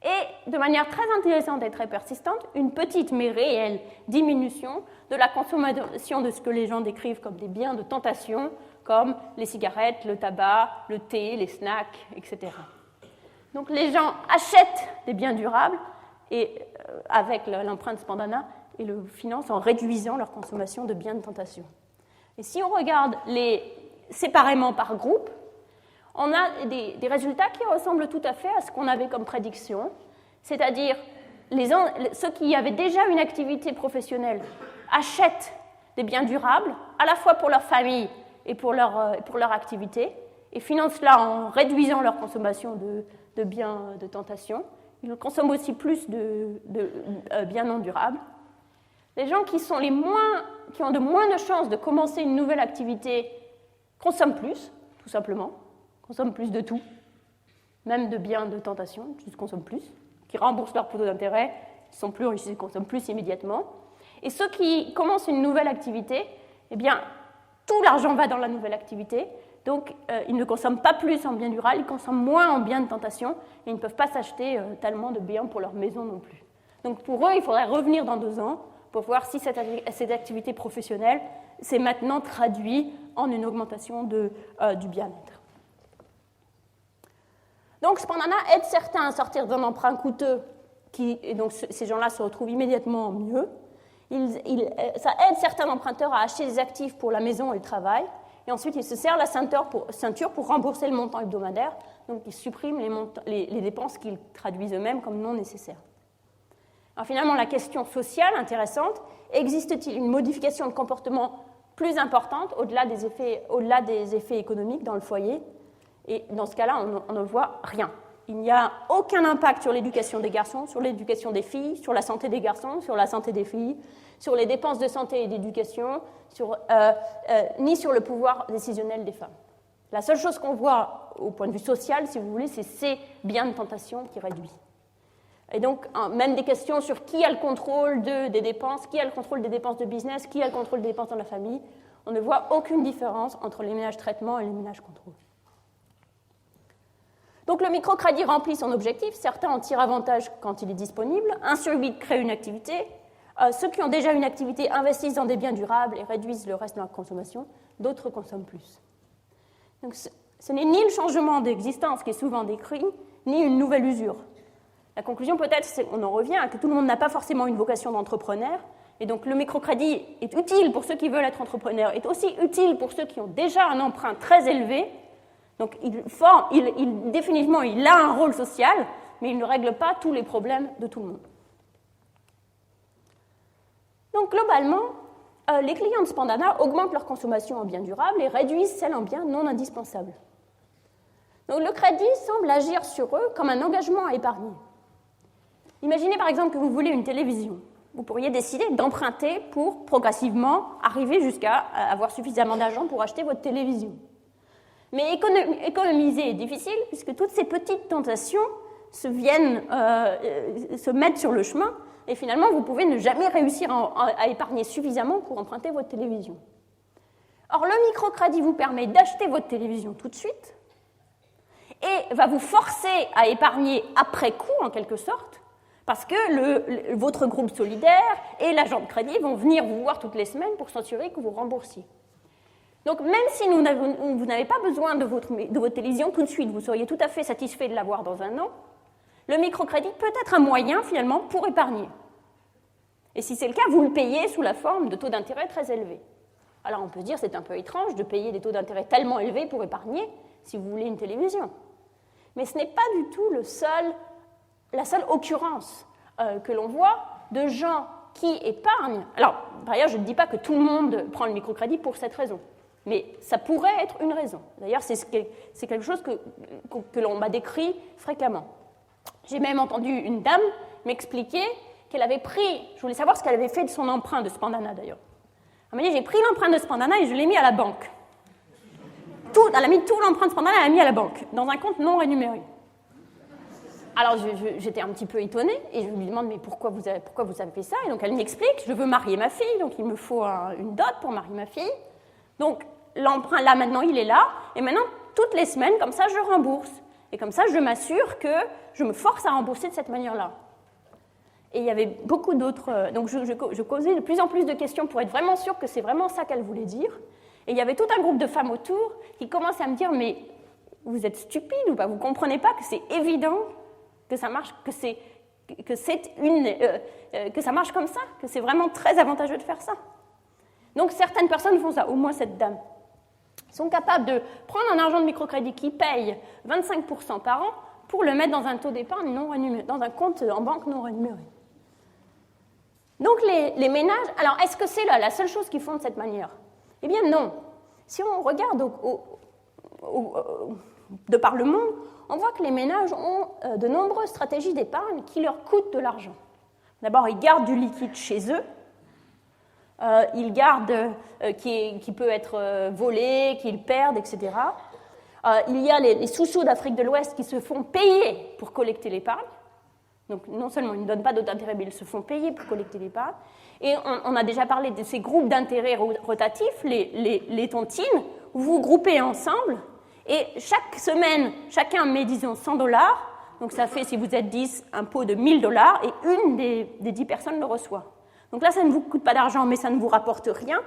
et de manière très intéressante et très persistante, une petite mais réelle diminution de la consommation de ce que les gens décrivent comme des biens de tentation, comme les cigarettes, le tabac, le thé, les snacks, etc. Donc les gens achètent des biens durables et, avec l'empreinte Spandana et le financent en réduisant leur consommation de biens de tentation. Et si on regarde séparément par groupe, on a des résultats qui ressemblent tout à fait à ce qu'on avait comme prédiction, c'est-à-dire ceux qui avaient déjà une activité professionnelle achètent des biens durables, à la fois pour leur famille et pour leur activité, et financent cela en réduisant leur consommation de biens de tentation. Ils consomment aussi plus de biens non durables. Les gens qui ont de moins de chances de commencer une nouvelle activité consomment plus, tout simplement, consomment plus de tout, même de biens de tentation, ils consomment plus, qui remboursent leur taux d'intérêt, ils sont plus riches, ils consomment plus immédiatement. Et ceux qui commencent une nouvelle activité, eh bien, tout l'argent va dans la nouvelle activité, donc ils ne consomment pas plus en biens durables, ils consomment moins en biens de tentation, et ils ne peuvent pas s'acheter tellement de biens pour leur maison non plus. Donc pour eux, il faudrait revenir dans 2 ans pour voir si cette activité professionnelle s'est maintenant traduite en une augmentation du bien-être. Donc Spandana aide certains à sortir d'un emprunt coûteux, et donc ces gens-là se retrouvent immédiatement mieux. Ça aide certains emprunteurs à acheter des actifs pour la maison et le travail, et ensuite ils se serrent la ceinture pour rembourser le montant hebdomadaire, donc ils suppriment les dépenses qu'ils traduisent eux-mêmes comme non nécessaires. Alors finalement, la question sociale intéressante, existe-t-il une modification de comportement plus importante au-delà des effets économiques dans le foyer? Et dans ce cas-là, on ne voit rien. Il n'y a aucun impact sur l'éducation des garçons, sur l'éducation des filles, sur la santé des garçons, sur la santé des filles, sur les dépenses de santé et d'éducation, ni sur le pouvoir décisionnel des femmes. La seule chose qu'on voit au point de vue social, si vous voulez, c'est ces biens de tentation qui réduisent. Et donc, même des questions sur qui a le contrôle des dépenses, qui a le contrôle des dépenses de business, qui a le contrôle des dépenses dans la famille, on ne voit aucune différence entre les ménages traitement et les ménages contrôle. Donc le microcrédit remplit son objectif, certains en tirent avantage quand il est disponible, 1 sur 8 crée une activité, ceux qui ont déjà une activité investissent dans des biens durables et réduisent le reste de leur consommation, d'autres consomment plus. Donc ce n'est ni le changement d'existence qui est souvent décrit, ni une nouvelle usure. La conclusion peut-être, c'est qu'on en revient à que tout le monde n'a pas forcément une vocation d'entrepreneur, et donc le microcrédit est utile pour ceux qui veulent être entrepreneurs, est aussi utile pour ceux qui ont déjà un emprunt très élevé. Donc définitivement, il a un rôle social, mais il ne règle pas tous les problèmes de tout le monde. Donc globalement, les clients de Spandana augmentent leur consommation en biens durables et réduisent celle en biens non indispensables. Donc le crédit semble agir sur eux comme un engagement à épargner. Imaginez par exemple que vous voulez une télévision. Vous pourriez décider d'emprunter pour progressivement arriver jusqu'à avoir suffisamment d'argent pour acheter votre télévision. Mais économiser est difficile puisque toutes ces petites tentations se mettent sur le chemin et finalement vous pouvez ne jamais réussir à épargner suffisamment pour emprunter votre télévision. Or le microcrédit vous permet d'acheter votre télévision tout de suite et va vous forcer à épargner après coup en quelque sorte parce que votre groupe solidaire et l'agent de crédit vont venir vous voir toutes les semaines pour s'assurer que vous remboursiez. Donc même si vous n'avez pas besoin de votre télévision tout de suite, vous seriez tout à fait satisfait de l'avoir dans 1 an, le microcrédit peut être un moyen finalement pour épargner. Et si c'est le cas, vous le payez sous la forme de taux d'intérêt très élevés. Alors on peut se dire c'est un peu étrange de payer des taux d'intérêt tellement élevés pour épargner si vous voulez une télévision. Mais ce n'est pas du tout la seule occurrence que l'on voit de gens qui épargnent. Alors par ailleurs, je ne dis pas que tout le monde prend le microcrédit pour cette raison. Mais ça pourrait être une raison. D'ailleurs, c'est quelque chose que l'on m'a décrit fréquemment. J'ai même entendu une dame m'expliquer qu'elle avait pris, je voulais savoir ce qu'elle avait fait de son emprunt de Spandana d'ailleurs. Elle m'a dit, j'ai pris l'emprunt de Spandana et je l'ai mis à la banque. Elle a mis tout l'emprunt de Spandana, elle l'a mis à la banque, dans un compte non rémunéré. Alors j'étais un petit peu étonnée et je lui demande, mais pourquoi vous avez fait ça? Et donc elle m'explique, je veux marier ma fille, donc il me faut une dot pour marier ma fille. Donc, l'emprunt, là, maintenant, il est là. Et maintenant, toutes les semaines, comme ça, je rembourse. Et comme ça, je m'assure que je me force à rembourser de cette manière-là. Et il y avait beaucoup d'autres... donc, je posais de plus en plus de questions pour être vraiment sûre que c'est vraiment ça qu'elle voulait dire. Et il y avait tout un groupe de femmes autour qui commençaient à me dire, mais vous êtes stupide ou pas? Vous ne comprenez pas que c'est évident que ça marche, que ça marche comme ça, que c'est vraiment très avantageux de faire ça. Donc certaines personnes font ça, au moins cette dame. Ils sont capables de prendre un argent de microcrédit qui paye 25% par an pour le mettre dans un taux d'épargne non rémunéré, dans un compte en banque non rémunéré. Donc les ménages, alors est-ce que c'est la seule chose qu'ils font de cette manière? Eh bien non. Si on regarde de par le monde, on voit que les ménages ont de nombreuses stratégies d'épargne qui leur coûtent de l'argent. D'abord, ils gardent du liquide chez eux. Ils gardent qui peut être volé, qu'ils perdent, etc. Il y a les sous-sous d'Afrique de l'Ouest qui se font payer pour collecter l'épargne. Donc non seulement ils ne donnent pas d'autres intérêts, mais ils se font payer pour collecter l'épargne. Et on a déjà parlé de ces groupes d'intérêts rotatifs, les tontines, où vous vous groupez ensemble, et chaque semaine, chacun met, disons, $100, donc ça fait, si vous êtes 10, un pot de $1000, et une des 10 personnes le reçoit. Donc là, ça ne vous coûte pas d'argent, mais ça ne vous rapporte rien,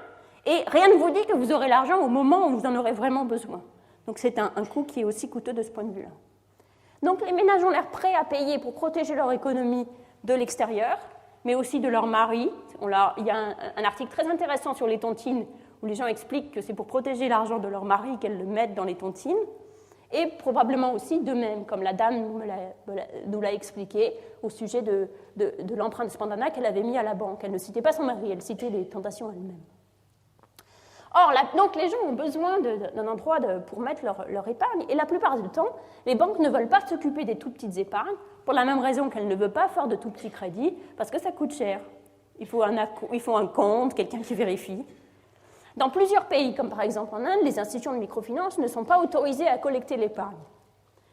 et rien ne vous dit que vous aurez l'argent au moment où vous en aurez vraiment besoin. Donc c'est un coût qui est aussi coûteux de ce point de vue-là. Donc les ménages ont l'air prêts à payer pour protéger leur économie de l'extérieur, mais aussi de leur mari. Il y a un article très intéressant sur les tontines où les gens expliquent que c'est pour protéger l'argent de leur mari qu'elles le mettent dans les tontines, et probablement aussi d'eux-mêmes, comme la dame nous l'a expliqué au sujet de l'emprunt de Spandana qu'elle avait mis à la banque. Elle ne citait pas son mari, elle citait les tentations elles-mêmes. Or, donc les gens ont besoin d'un endroit pour mettre leur épargne, et la plupart du temps, les banques ne veulent pas s'occuper des tout petites épargnes, pour la même raison qu'elles ne veulent pas faire de tout petits crédits, parce que ça coûte cher. Il faut un compte, quelqu'un qui vérifie. Dans plusieurs pays, comme par exemple en Inde, les institutions de microfinance ne sont pas autorisées à collecter l'épargne.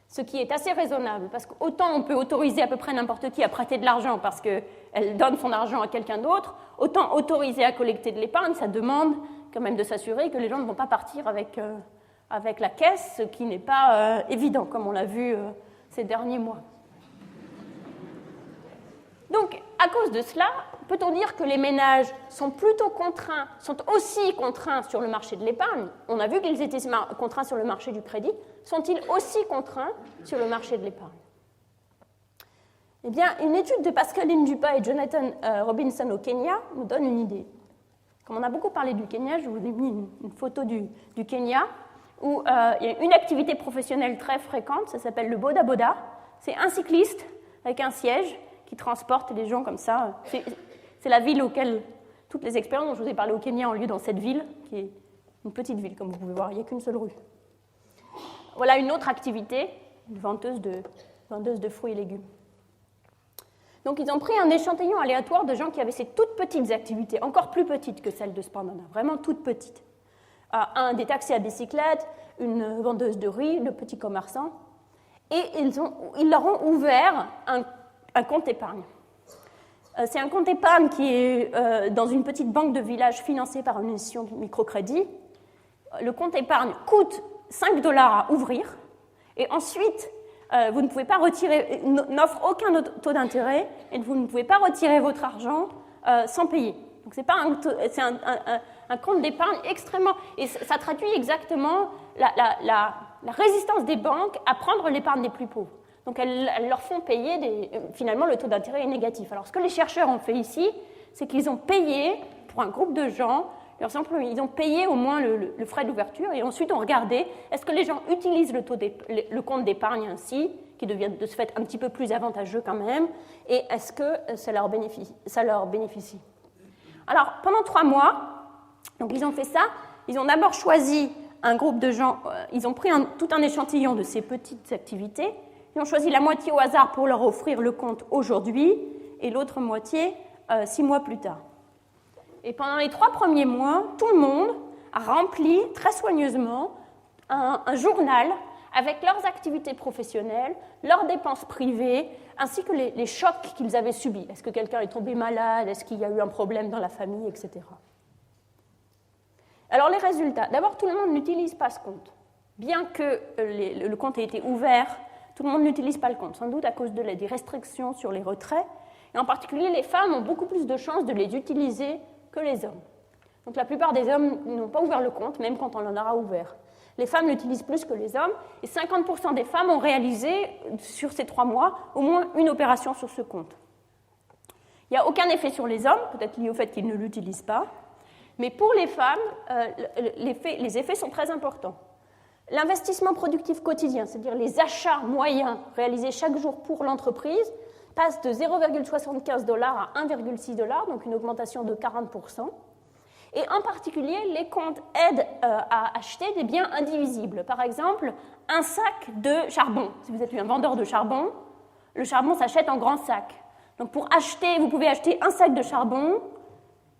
Ce qui est assez raisonnable, parce qu'autant on peut autoriser à peu près n'importe qui à prêter de l'argent parce qu'elle donne son argent à quelqu'un d'autre, autant autoriser à collecter de l'épargne, ça demande quand même de s'assurer que les gens ne vont pas partir avec la caisse, ce qui n'est pas évident, comme on l'a vu ces derniers mois. Donc, à cause de cela, peut-on dire que les ménages sont aussi contraints sur le marché de l'épargne? On a vu qu'ils étaient contraints sur le marché du crédit. Sont-ils aussi contraints sur le marché de l'épargne? Eh bien, une étude de Pascaline Dupas et Jonathan Robinson au Kenya nous donne une idée. Comme on a beaucoup parlé du Kenya, je vous ai mis une photo du Kenya, où il y a une activité professionnelle très fréquente, ça s'appelle le boda boda. C'est un cycliste avec un siège qui transporte les gens comme ça. C'est la ville auquel toutes les expériences dont je vous ai parlé au Kenya ont lieu dans cette ville, qui est une petite ville, comme vous pouvez voir, il n'y a qu'une seule rue. Voilà une autre activité, une vendeuse de fruits et légumes. Donc ils ont pris un échantillon aléatoire de gens qui avaient ces toutes petites activités, encore plus petites que celles de Spandana, vraiment toutes petites. Des taxis à bicyclette, une vendeuse de riz, de petits commerçants, et ils leur ont ouvert un compte épargne. C'est un compte épargne qui est dans une petite banque de village financée par une institution de microcrédit. Le compte épargne coûte $5 à ouvrir, et ensuite, vous ne pouvez pas retirer, n'offre aucun taux d'intérêt, et vous ne pouvez pas retirer votre argent sans payer. Donc c'est un compte d'épargne extrêmement, et ça traduit exactement la résistance des banques à prendre l'épargne des plus pauvres. Donc elles leur font payer, finalement le taux d'intérêt est négatif. Alors ce que les chercheurs ont fait ici, c'est qu'ils ont payé pour un groupe de gens, ils ont payé au moins le frais d'ouverture, et ensuite on regardait est-ce que les gens utilisent le compte d'épargne ainsi, qui devient de ce fait un petit peu plus avantageux quand même, et est-ce que ça leur bénéficie. Alors pendant 3 mois, donc ils ont fait ça, ils ont d'abord choisi un groupe de gens, ils ont pris tout un échantillon de ces petites activités, ils ont choisi la moitié au hasard pour leur offrir le compte aujourd'hui, et l'autre moitié 6 mois plus tard. Et pendant les 3 premiers mois, tout le monde a rempli très soigneusement un journal avec leurs activités professionnelles, leurs dépenses privées, ainsi que les chocs qu'ils avaient subis. Est-ce que quelqu'un est tombé malade? Est-ce qu'il y a eu un problème dans la famille, etc. Alors les résultats. D'abord, tout le monde n'utilise pas ce compte. Bien que le compte ait été ouvert, tout le monde n'utilise pas le compte, sans doute à cause des restrictions sur les retraits. Et en particulier, les femmes ont beaucoup plus de chances de les utiliser que les hommes. Donc la plupart des hommes n'ont pas ouvert le compte, même quand on en aura ouvert. Les femmes l'utilisent plus que les hommes, et 50% des femmes ont réalisé, sur ces 3 mois, au moins une opération sur ce compte. Il n'y a aucun effet sur les hommes, peut-être lié au fait qu'ils ne l'utilisent pas, mais pour les femmes, les effets sont très importants. L'investissement productif quotidien, c'est-à-dire les achats moyens réalisés chaque jour pour l'entreprise, passe de 0,75 $ à 1,6 $, donc une augmentation de 40%. Et en particulier, les comptes aident à acheter des biens indivisibles. Par exemple, un sac de charbon. Si vous êtes un vendeur de charbon, le charbon s'achète en grands sacs. Donc pour acheter, vous pouvez acheter un sac de charbon,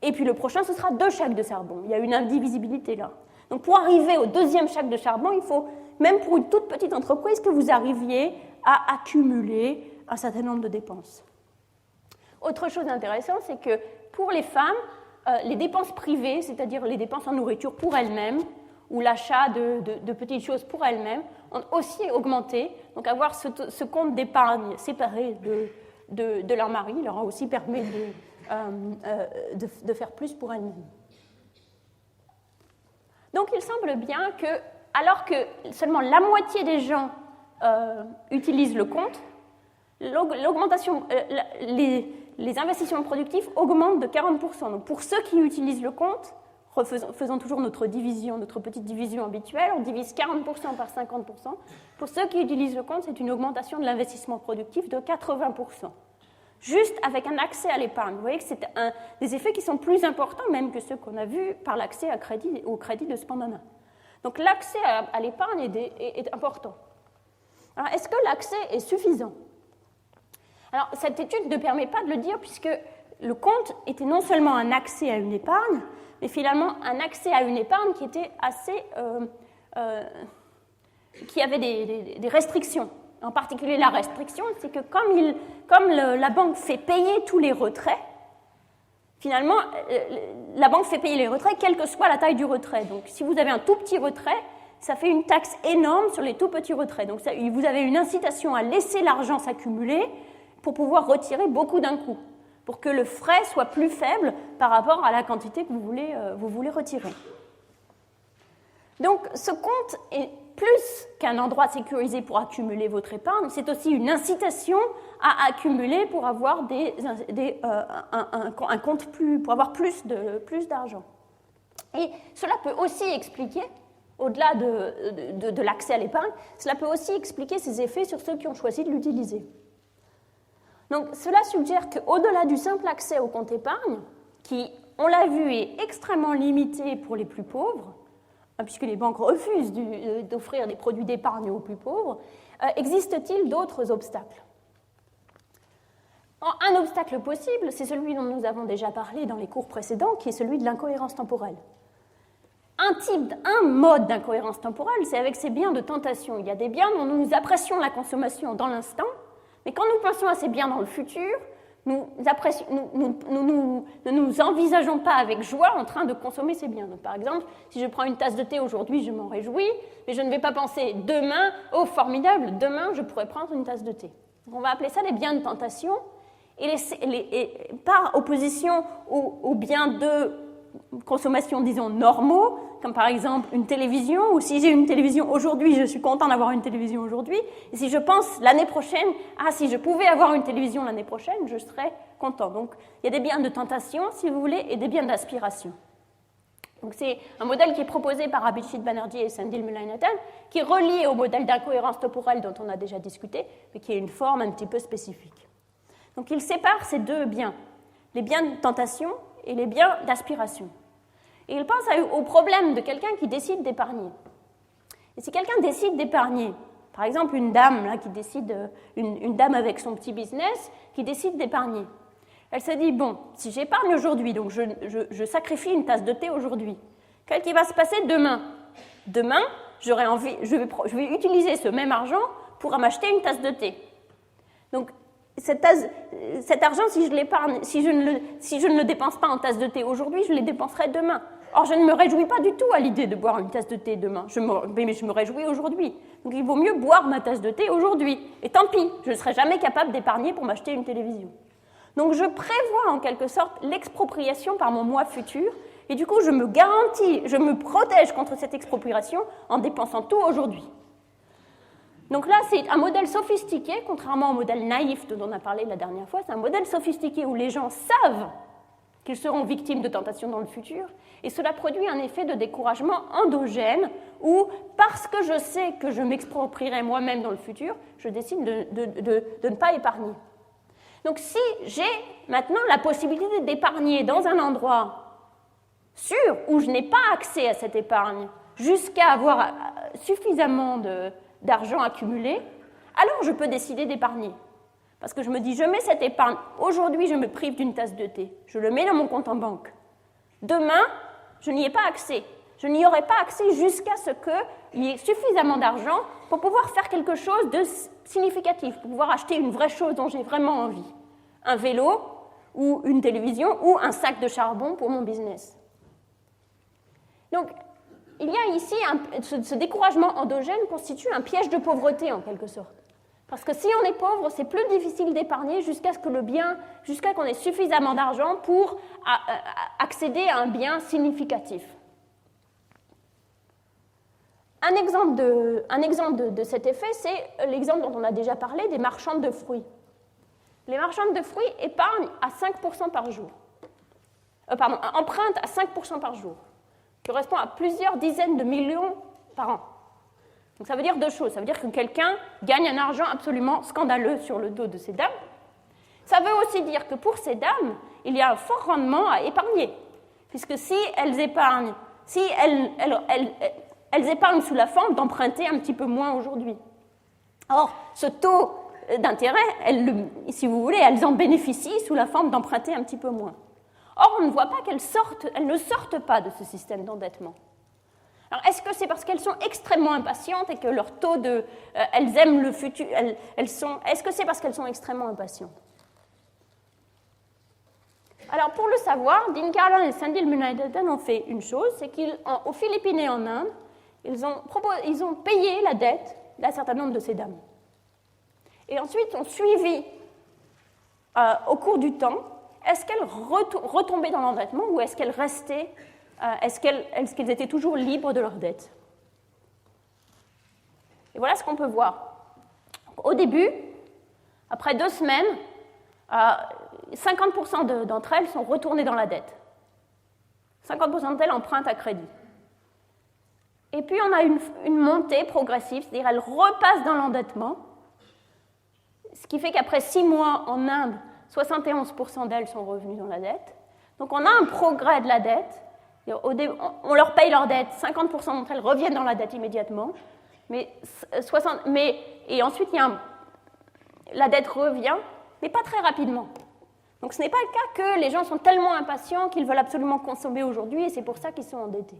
et puis le prochain, ce sera 2 sacs de charbon. Il y a une indivisibilité là. Donc pour arriver au 2e sac de charbon, il faut, même pour une toute petite entreprise, que vous arriviez à accumuler un certain nombre de dépenses. Autre chose intéressante, c'est que pour les femmes, les dépenses privées, c'est-à-dire les dépenses en nourriture pour elles-mêmes, ou l'achat de petites choses pour elles-mêmes, ont aussi augmenté. Donc avoir ce compte d'épargne séparé de leur mari leur a aussi permis de faire plus pour elles-mêmes. Donc il semble bien que, alors que seulement la moitié des gens utilisent le compte, l'augmentation, les investissements productifs augmentent de 40%. Donc pour ceux qui utilisent le compte, faisons toujours notre petite division habituelle, on divise 40% par 50%. Pour ceux qui utilisent le compte, c'est une augmentation de l'investissement productif de 80%. Juste avec un accès à l'épargne. Vous voyez que c'est des effets qui sont plus importants même que ceux qu'on a vus par l'accès au crédit de Spandana. Donc l'accès à l'épargne est important. Alors est-ce que l'accès est suffisant ? Alors cette étude ne permet pas de le dire puisque le compte était non seulement un accès à une épargne, mais finalement un accès à une épargne qui était assez... qui avait des restrictions. En particulier, la restriction, c'est que comme la banque fait payer tous les retraits, finalement, la banque fait payer les retraits quelle que soit la taille du retrait. Donc, si vous avez un tout petit retrait, ça fait une taxe énorme sur les tout petits retraits. Donc, vous avez une incitation à laisser l'argent s'accumuler pour pouvoir retirer beaucoup d'un coup, pour que le frais soit plus faible par rapport à la quantité que vous voulez retirer. Donc, ce compte est plus qu'un endroit sécurisé pour accumuler votre épargne, c'est aussi une incitation à accumuler pour avoir un compte pour avoir plus d'argent. Et cela peut aussi expliquer, au-delà de l'accès à l'épargne, cela peut aussi expliquer ses effets sur ceux qui ont choisi de l'utiliser. Donc, cela suggère qu'au-delà du simple accès au compte épargne, qui, on l'a vu, est extrêmement limité pour les plus pauvres, puisque les banques refusent d'offrir des produits d'épargne aux plus pauvres, existe-t-il d'autres obstacles ? Un obstacle possible, c'est celui dont nous avons déjà parlé dans les cours précédents, qui est celui de l'incohérence temporelle. Un mode d'incohérence temporelle, c'est avec ces biens de tentation. Il y a des biens dont nous apprécions la consommation dans l'instant, mais quand nous pensons à ces biens dans le futur, nous ne nous envisageons pas avec joie en train de consommer ces biens. Donc, par exemple, si je prends une tasse de thé aujourd'hui, je m'en réjouis, mais je ne vais pas penser demain, oh formidable, demain je pourrais prendre une tasse de thé. Donc, on va appeler ça les biens de tentation, et par opposition aux biens de consommation, disons, normaux, comme par exemple une télévision, ou si j'ai une télévision aujourd'hui, je suis content d'avoir une télévision aujourd'hui, et si je pense l'année prochaine, si je pouvais avoir une télévision l'année prochaine, je serais content. Donc, il y a des biens de tentation, si vous voulez, et des biens d'aspiration. Donc, c'est un modèle qui est proposé par Abhijit Banerjee et Sendhil Mullainathan, qui est relié au modèle d'incohérence temporelle dont on a déjà discuté, mais qui est une forme un petit peu spécifique. Donc, il sépare ces deux biens, les biens de tentation et les biens d'aspiration. Et il pense au problème de quelqu'un qui décide d'épargner. Et si quelqu'un décide d'épargner, par exemple une dame là, une dame avec son petit business qui décide d'épargner, elle se dit, bon, si j'épargne aujourd'hui, donc je sacrifie une tasse de thé aujourd'hui, qu'est-ce qui va se passer demain ? Demain, je vais utiliser ce même argent pour m'acheter une tasse de thé. Donc, cet argent, si je l'épargne, si je ne le dépense pas en tasse de thé aujourd'hui, je les dépenserai demain. Or, je ne me réjouis pas du tout à l'idée de boire une tasse de thé demain, mais je me réjouis aujourd'hui. Donc, il vaut mieux boire ma tasse de thé aujourd'hui. Et tant pis, je ne serai jamais capable d'épargner pour m'acheter une télévision. Donc, je prévois en quelque sorte l'expropriation par mon moi futur, et du coup, je me protège contre cette expropriation en dépensant tout aujourd'hui. Donc là, c'est un modèle sophistiqué, contrairement au modèle naïf dont on a parlé la dernière fois. C'est un modèle sophistiqué où les gens savent qu'ils seront victimes de tentations dans le futur, et cela produit un effet de découragement endogène où, parce que je sais que je m'exproprierai moi-même dans le futur, je décide de ne pas épargner. Donc si j'ai maintenant la possibilité d'épargner dans un endroit sûr où je n'ai pas accès à cette épargne jusqu'à avoir suffisamment d'argent accumulé, alors je peux décider d'épargner. Parce que je me dis, je mets cette épargne, aujourd'hui je me prive d'une tasse de thé, je le mets dans mon compte en banque. Demain, je n'y ai pas accès. Je n'y aurai pas accès jusqu'à ce qu'il y ait suffisamment d'argent pour pouvoir faire quelque chose de significatif, pour pouvoir acheter une vraie chose dont j'ai vraiment envie. Un vélo, ou une télévision, ou un sac de charbon pour mon business. Donc, il y a ici, ce découragement endogène constitue un piège de pauvreté en quelque sorte. Parce que si on est pauvre, c'est plus difficile d'épargner jusqu'à qu'on ait suffisamment d'argent pour accéder à un bien significatif. Un exemple de cet effet, c'est l'exemple dont on a déjà parlé des marchandes de fruits. Les marchandes de fruits épargnent à 5% par jour. Empruntent à 5% par jour, qui correspond à plusieurs dizaines de millions par an. Donc ça veut dire deux choses. Ça veut dire que quelqu'un gagne un argent absolument scandaleux sur le dos de ces dames. Ça veut aussi dire que pour ces dames, il y a un fort rendement à épargner. Puisque si elles épargnent, elles épargnent sous la forme d'emprunter un petit peu moins aujourd'hui. Or, ce taux d'intérêt, si vous voulez, elles en bénéficient sous la forme d'emprunter un petit peu moins. Or, on ne voit pas qu'elles ne sortent pas de ce système d'endettement. Alors, est-ce que c'est parce qu'elles sont extrêmement impatientes et que leur taux elles aiment le futur, est-ce que c'est parce qu'elles sont extrêmement impatientes? Alors, pour le savoir, Dean Carlin et Sandil Munayathan ont fait une chose, c'est qu'aux Philippines et en Inde, ils ont payé la dette d'un certain nombre de ces dames. Et ensuite, ont suivi, au cours du temps, est-ce qu'elles retombaient dans l'endettement ou est-ce qu'elles restaient, est-ce qu'elles étaient toujours libres de leurs dettes? Et voilà ce qu'on peut voir. Au début, après 2 semaines, 50% d'entre elles sont retournées dans la dette. 50% d'entre elles empruntent à crédit. Et puis on a une montée progressive, c'est-à-dire elles repassent dans l'endettement, ce qui fait qu'après 6 mois en Inde, 71% d'elles sont revenues dans la dette. Donc on a un progrès de la dette. On leur paye leur dette, 50% d'entre elles reviennent dans la dette immédiatement. Et ensuite, la dette revient, mais pas très rapidement. Donc ce n'est pas le cas que les gens sont tellement impatients qu'ils veulent absolument consommer aujourd'hui et c'est pour ça qu'ils sont endettés.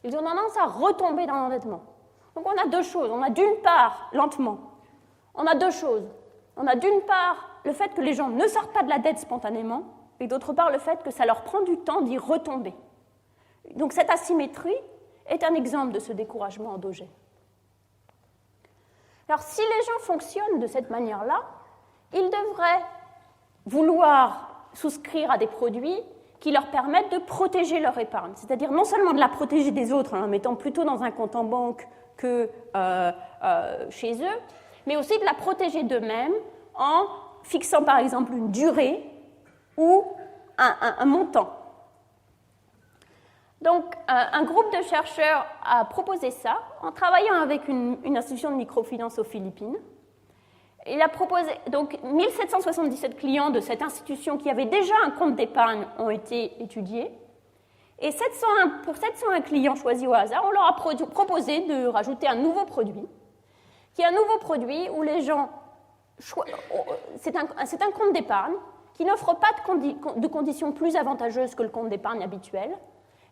Ils ont tendance à retomber dans l'endettement. Donc on a deux choses. On a d'une part, lentement, on a deux choses. On a d'une part le fait que les gens ne sortent pas de la dette spontanément et d'autre part le fait que ça leur prend du temps d'y retomber. Donc cette asymétrie est un exemple de ce découragement endogène. Alors si les gens fonctionnent de cette manière-là, ils devraient vouloir souscrire à des produits qui leur permettent de protéger leur épargne, c'est-à-dire non seulement de la protéger des autres en la mettant plutôt dans un compte en banque que chez eux, mais aussi de la protéger d'eux-mêmes en fixant par exemple une durée ou un montant. Donc, un groupe de chercheurs a proposé ça en travaillant avec une institution de microfinance aux Philippines. Il a proposé, donc 1777 clients de cette institution qui avaient déjà un compte d'épargne ont été étudiés. Et pour 701 clients choisis au hasard, on leur a proposé de rajouter un nouveau produit, qui est un nouveau produit où les gens... C'est un compte d'épargne qui n'offre pas de conditions plus avantageuses que le compte d'épargne habituel,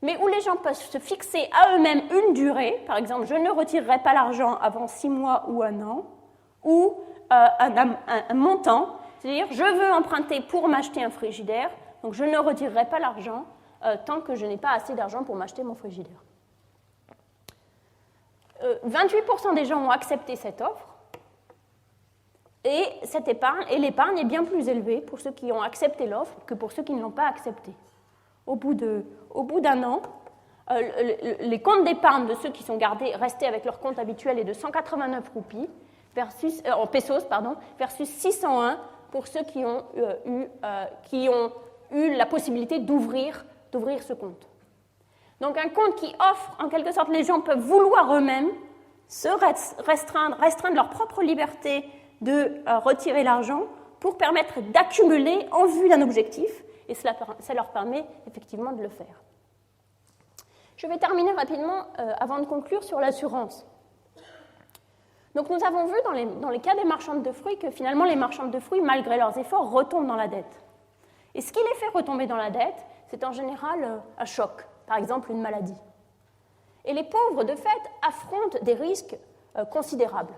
mais où les gens peuvent se fixer à eux-mêmes une durée, par exemple, je ne retirerai pas l'argent avant 6 mois ou 1 an, ou un montant, c'est-à-dire je veux emprunter pour m'acheter un frigidaire, donc je ne retirerai pas l'argent tant que je n'ai pas assez d'argent pour m'acheter mon frigidaire. 28% des gens ont accepté cette offre, et l'épargne est bien plus élevée pour ceux qui ont accepté l'offre que pour ceux qui ne l'ont pas acceptée. Au bout d'un an, les comptes d'épargne de ceux qui sont restés avec leur compte habituel est de 189 roupies, en pesos, versus 601 pour ceux qui ont eu la possibilité d'ouvrir ce compte. Donc un compte qui offre, en quelque sorte, les gens peuvent vouloir eux-mêmes se restreindre leur propre liberté de retirer l'argent pour permettre d'accumuler en vue d'un objectif, et ça leur permet effectivement de le faire. Je vais terminer rapidement, avant de conclure, sur l'assurance. Donc nous avons vu dans les cas des marchandes de fruits que finalement les marchandes de fruits, malgré leurs efforts, retombent dans la dette. Et ce qui les fait retomber dans la dette, c'est en général un choc, par exemple une maladie. Et les pauvres, de fait, affrontent des risques considérables.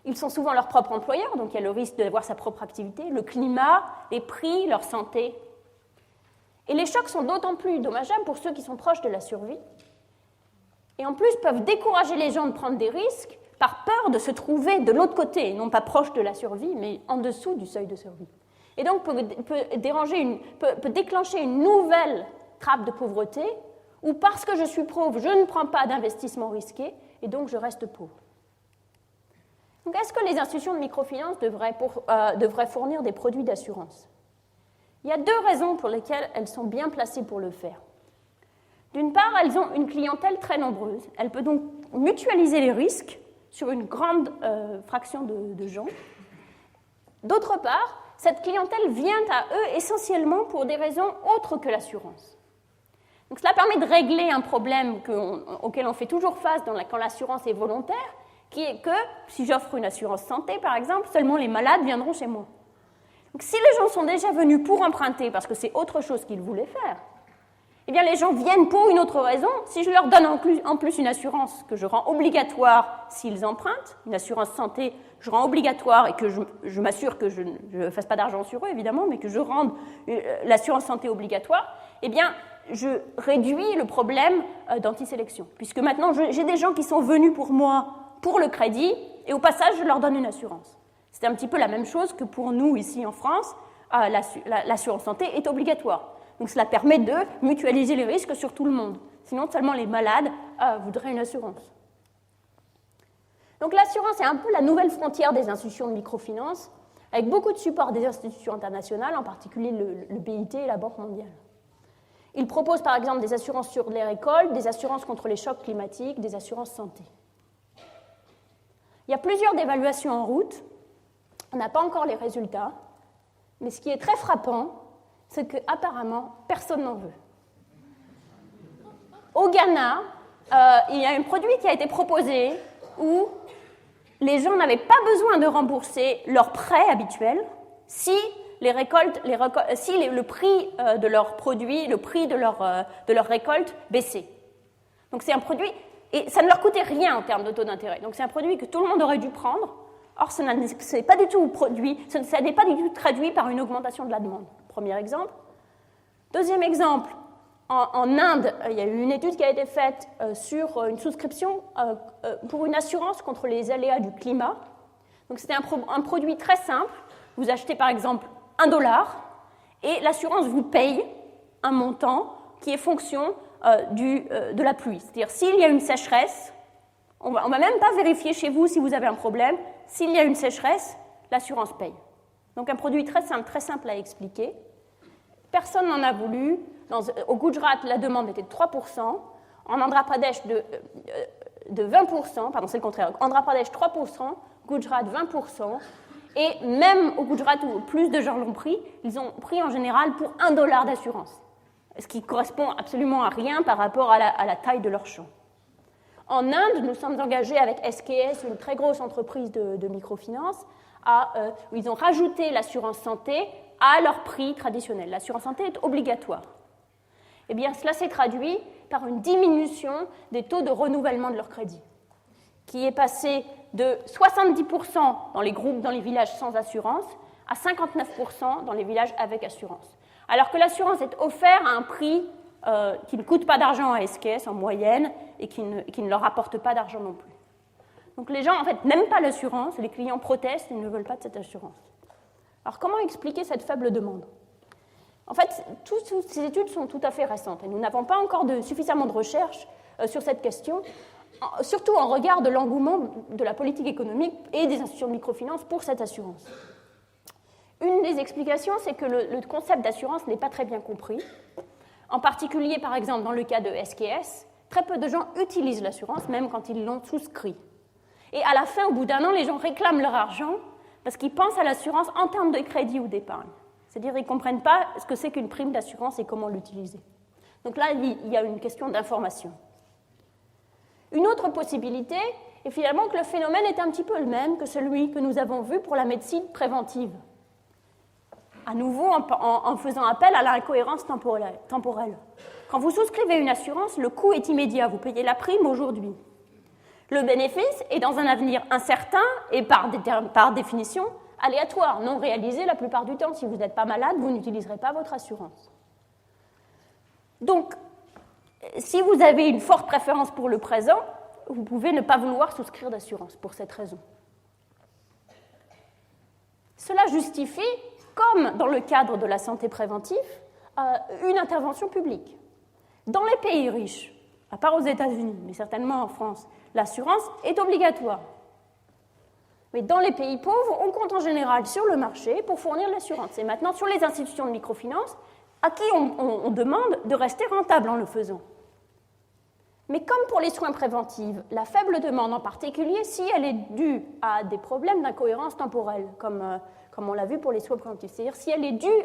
Ils sont souvent leurs propres employeurs, donc il y a le risque d'avoir sa propre activité, le climat, les prix, leur santé. Et les chocs sont d'autant plus dommageables pour ceux qui sont proches de la survie. Et en plus peuvent décourager les gens de prendre des risques par peur de se trouver de l'autre côté, non pas proche de la survie, mais en dessous du seuil de survie. Et donc peut déclencher une nouvelle trappe de pauvreté, où parce que je suis pauvre, je ne prends pas d'investissement risqué, et donc je reste pauvre. Donc est-ce que les institutions de microfinance devraient fournir des produits d'assurance ? Il y a deux raisons pour lesquelles elles sont bien placées pour le faire. D'une part, elles ont une clientèle très nombreuse. Elles peuvent donc mutualiser les risques sur une grande fraction de gens. D'autre part, cette clientèle vient à eux essentiellement pour des raisons autres que l'assurance. Donc cela permet de régler un problème auquel on fait toujours face quand l'assurance est volontaire, qui est que si j'offre une assurance santé, par exemple, seulement les malades viendront chez moi. Donc si les gens sont déjà venus pour emprunter parce que c'est autre chose qu'ils voulaient faire, eh bien les gens viennent pour une autre raison. Si je leur donne en plus une assurance que je rends obligatoire s'ils empruntent, une assurance santé, je rends obligatoire et que je m'assure que je ne fasse pas d'argent sur eux, évidemment, mais que je rende l'assurance santé obligatoire, eh bien je réduis le problème d'antisélection. Puisque maintenant, j'ai des gens qui sont venus pour moi pour le crédit et au passage, je leur donne une assurance. C'est un petit peu la même chose que pour nous, ici en France, l'assurance santé est obligatoire. Donc cela permet de mutualiser les risques sur tout le monde. Sinon, seulement les malades voudraient une assurance. Donc l'assurance est un peu la nouvelle frontière des institutions de microfinance, avec beaucoup de support des institutions internationales, en particulier le BIT et la Banque mondiale. Ils proposent par exemple des assurances sur les récoltes, des assurances contre les chocs climatiques, des assurances santé. Il y a plusieurs évaluations en route. On n'a pas encore les résultats, mais ce qui est très frappant, c'est qu'apparemment, personne n'en veut. Au Ghana, il y a un produit qui a été proposé où les gens n'avaient pas besoin de rembourser leurs prêts habituels si le prix de leurs produits, le prix de leur récolte baissait. Donc c'est un produit, et ça ne leur coûtait rien en termes de taux d'intérêt. Donc c'est un produit que tout le monde aurait dûu prendre. Or, ça n'est pas du tout traduit par une augmentation de la demande. Premier exemple. Deuxième exemple, en Inde, il y a eu une étude qui a été faite sur une souscription pour une assurance contre les aléas du climat. Donc c'était un produit très simple. Vous achetez par exemple $1 et l'assurance vous paye un montant qui est fonction de la pluie. C'est-à-dire s'il y a une sécheresse, on ne va même pas vérifier chez vous si vous avez un problème. S'il y a une sécheresse, l'assurance paye. Donc un produit très simple à expliquer. Personne n'en a voulu. Au Gujarat, la demande était de 3%. En Andhra Pradesh, de 20%. Pardon, c'est le contraire. Andhra Pradesh, 3%. Gujarat, 20%. Et même au Gujarat, où plus de gens l'ont pris, ils ont pris en général pour $1 d'assurance. Ce qui correspond absolument à rien par rapport à la taille de leur champ. En Inde, nous sommes engagés avec SKS, une très grosse entreprise de microfinance, où ils ont rajouté l'assurance santé à leur prix traditionnel. L'assurance santé est obligatoire. Eh bien, cela s'est traduit par une diminution des taux de renouvellement de leur crédit, qui est passé de 70% dans les villages sans assurance à 59% dans les villages avec assurance. Alors que l'assurance est offerte à un prix qui ne coûte pas d'argent à SKS en moyenne et qui ne leur apporte pas d'argent non plus. Donc les gens, en fait, n'aiment pas l'assurance, les clients protestent, ils ne veulent pas de cette assurance. Alors comment expliquer cette faible demande ? En fait, toutes ces études sont tout à fait récentes et nous n'avons pas encore suffisamment de recherches sur cette question, surtout en regard de l'engouement de la politique économique et des institutions de microfinance pour cette assurance. Une des explications, c'est que le concept d'assurance n'est pas très bien compris. En particulier, par exemple, dans le cas de SKS, très peu de gens utilisent l'assurance, même quand ils l'ont souscrit. Et à la fin, au bout d'un an, les gens réclament leur argent parce qu'ils pensent à l'assurance en termes de crédit ou d'épargne. C'est-à-dire qu'ils ne comprennent pas ce que c'est qu'une prime d'assurance et comment l'utiliser. Donc là, il y a une question d'information. Une autre possibilité est finalement que le phénomène est un petit peu le même que celui que nous avons vu pour la médecine préventive. À nouveau, en faisant appel à l'incohérence temporelle. Quand vous souscrivez une assurance, le coût est immédiat. Vous payez la prime aujourd'hui. Le bénéfice est dans un avenir incertain et par définition aléatoire, non réalisé la plupart du temps. Si vous n'êtes pas malade, vous n'utiliserez pas votre assurance. Donc, si vous avez une forte préférence pour le présent, vous pouvez ne pas vouloir souscrire d'assurance pour cette raison. Cela justifie, comme dans le cadre de la santé préventive, une intervention publique. Dans les pays riches, à part aux États-Unis, mais certainement en France, l'assurance est obligatoire. Mais dans les pays pauvres, on compte en général sur le marché pour fournir l'assurance. Et maintenant, sur les institutions de microfinance, à qui on demande de rester rentable en le faisant. Mais comme pour les soins préventifs, la faible demande en particulier, si elle est due à des problèmes d'incohérence temporelle, comme on l'a vu pour les soins préventifs, c'est-à-dire si elle est due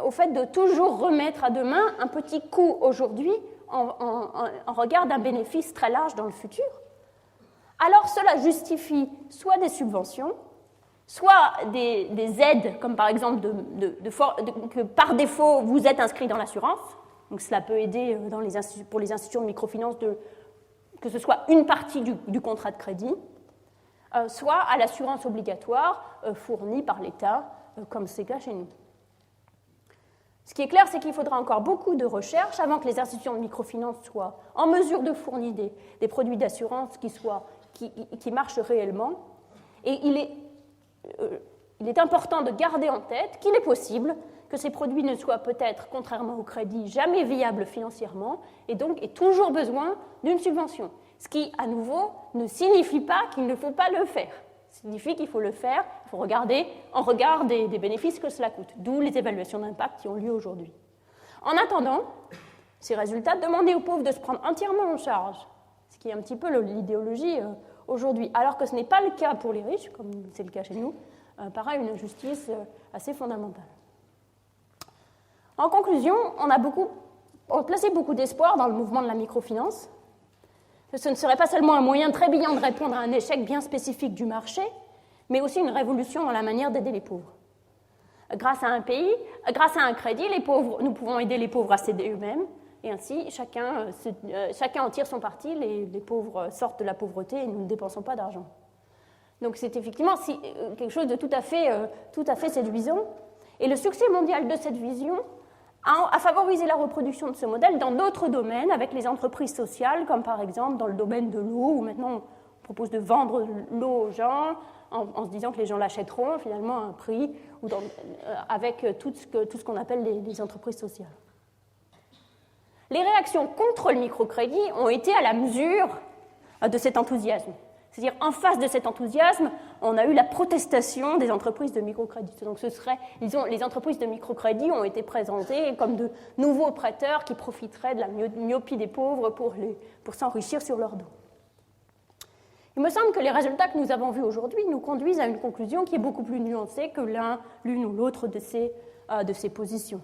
au fait de toujours remettre à demain un petit coût aujourd'hui en regard d'un bénéfice très large dans le futur, alors cela justifie soit des subventions, soit des aides, comme par exemple que par défaut vous êtes inscrit dans l'assurance. Donc cela peut aider pour les institutions de microfinance que ce soit une partie du contrat de crédit, soit à l'assurance obligatoire fournie par l'État, comme c'est le cas chez nous. Ce qui est clair, c'est qu'il faudra encore beaucoup de recherches avant que les institutions de microfinance soient en mesure de fournir des produits d'assurance qui marchent réellement. Et il est important de garder en tête qu'il est possible que ces produits ne soient peut-être, contrairement au crédit, jamais viables financièrement et donc aient toujours besoin d'une subvention. Ce qui, à nouveau, ne signifie pas qu'il ne faut pas le faire. Ça signifie qu'il faut le faire, il faut regarder en regard des bénéfices que cela coûte, d'où les évaluations d'impact qui ont lieu aujourd'hui. En attendant, ces résultats demandent aux pauvres de se prendre entièrement en charge, ce qui est un petit peu l'idéologie aujourd'hui, alors que ce n'est pas le cas pour les riches, comme c'est le cas chez nous, paraît une injustice assez fondamentale. En conclusion, on a placé beaucoup d'espoir dans le mouvement de la microfinance. Ce ne serait pas seulement un moyen très brillant de répondre à un échec bien spécifique du marché, mais aussi une révolution dans la manière d'aider les pauvres. Grâce à un crédit, nous pouvons aider les pauvres à s'aider eux-mêmes, et ainsi chacun en tire son parti, les pauvres sortent de la pauvreté et nous ne dépensons pas d'argent. Donc c'est effectivement quelque chose de tout à fait séduisant. Et le succès mondial de cette vision a favorisé la reproduction de ce modèle dans d'autres domaines, avec les entreprises sociales, comme par exemple dans le domaine de l'eau, où maintenant on propose de vendre l'eau aux gens en se disant que les gens l'achèteront finalement à un prix, avec tout ce qu'on appelle les entreprises sociales. Les réactions contre le microcrédit ont été à la mesure de cet enthousiasme. C'est-à-dire, en face de cet enthousiasme, on a eu la protestation des entreprises de microcrédit. Donc, les entreprises de microcrédit ont été présentées comme de nouveaux prêteurs qui profiteraient de la myopie des pauvres pour s'enrichir sur leur dos. Il me semble que les résultats que nous avons vus aujourd'hui nous conduisent à une conclusion qui est beaucoup plus nuancée que l'une ou l'autre de ces positions.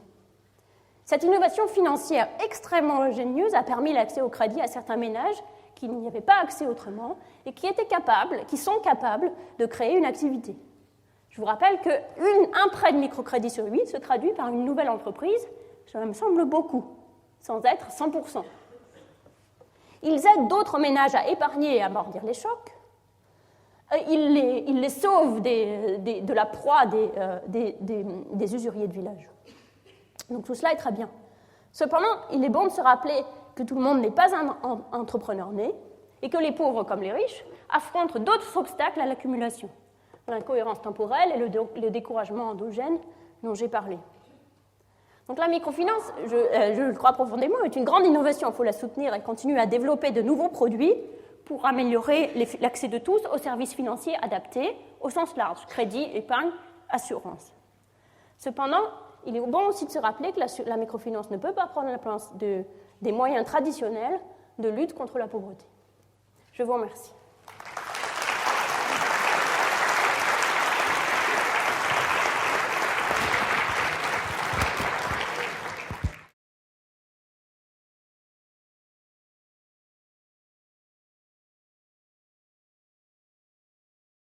Cette innovation financière extrêmement ingénieuse a permis l'accès au crédit à certains ménages qui n'y avaient pas accès autrement et qui sont capables de créer une activité. Je vous rappelle qu'un prêt de microcrédit sur 8 se traduit par une nouvelle entreprise, ça me semble beaucoup, sans être 100%. Ils aident d'autres ménages à épargner et à amortir les chocs. Ils les sauvent de la proie des usuriers de village. Donc tout cela est très bien. Cependant, il est bon de se rappeler que tout le monde n'est pas un entrepreneur né et que les pauvres comme les riches affrontent d'autres obstacles à l'accumulation, l'incohérence temporelle et le découragement endogène dont j'ai parlé. Donc la microfinance, je le crois profondément, est une grande innovation, il faut la soutenir et continuer à développer de nouveaux produits pour améliorer l'accès de tous aux services financiers adaptés au sens large, crédit, épargne, assurance. Cependant, il est bon aussi de se rappeler que la microfinance ne peut pas prendre la place des moyens traditionnels de lutte contre la pauvreté. Je vous remercie.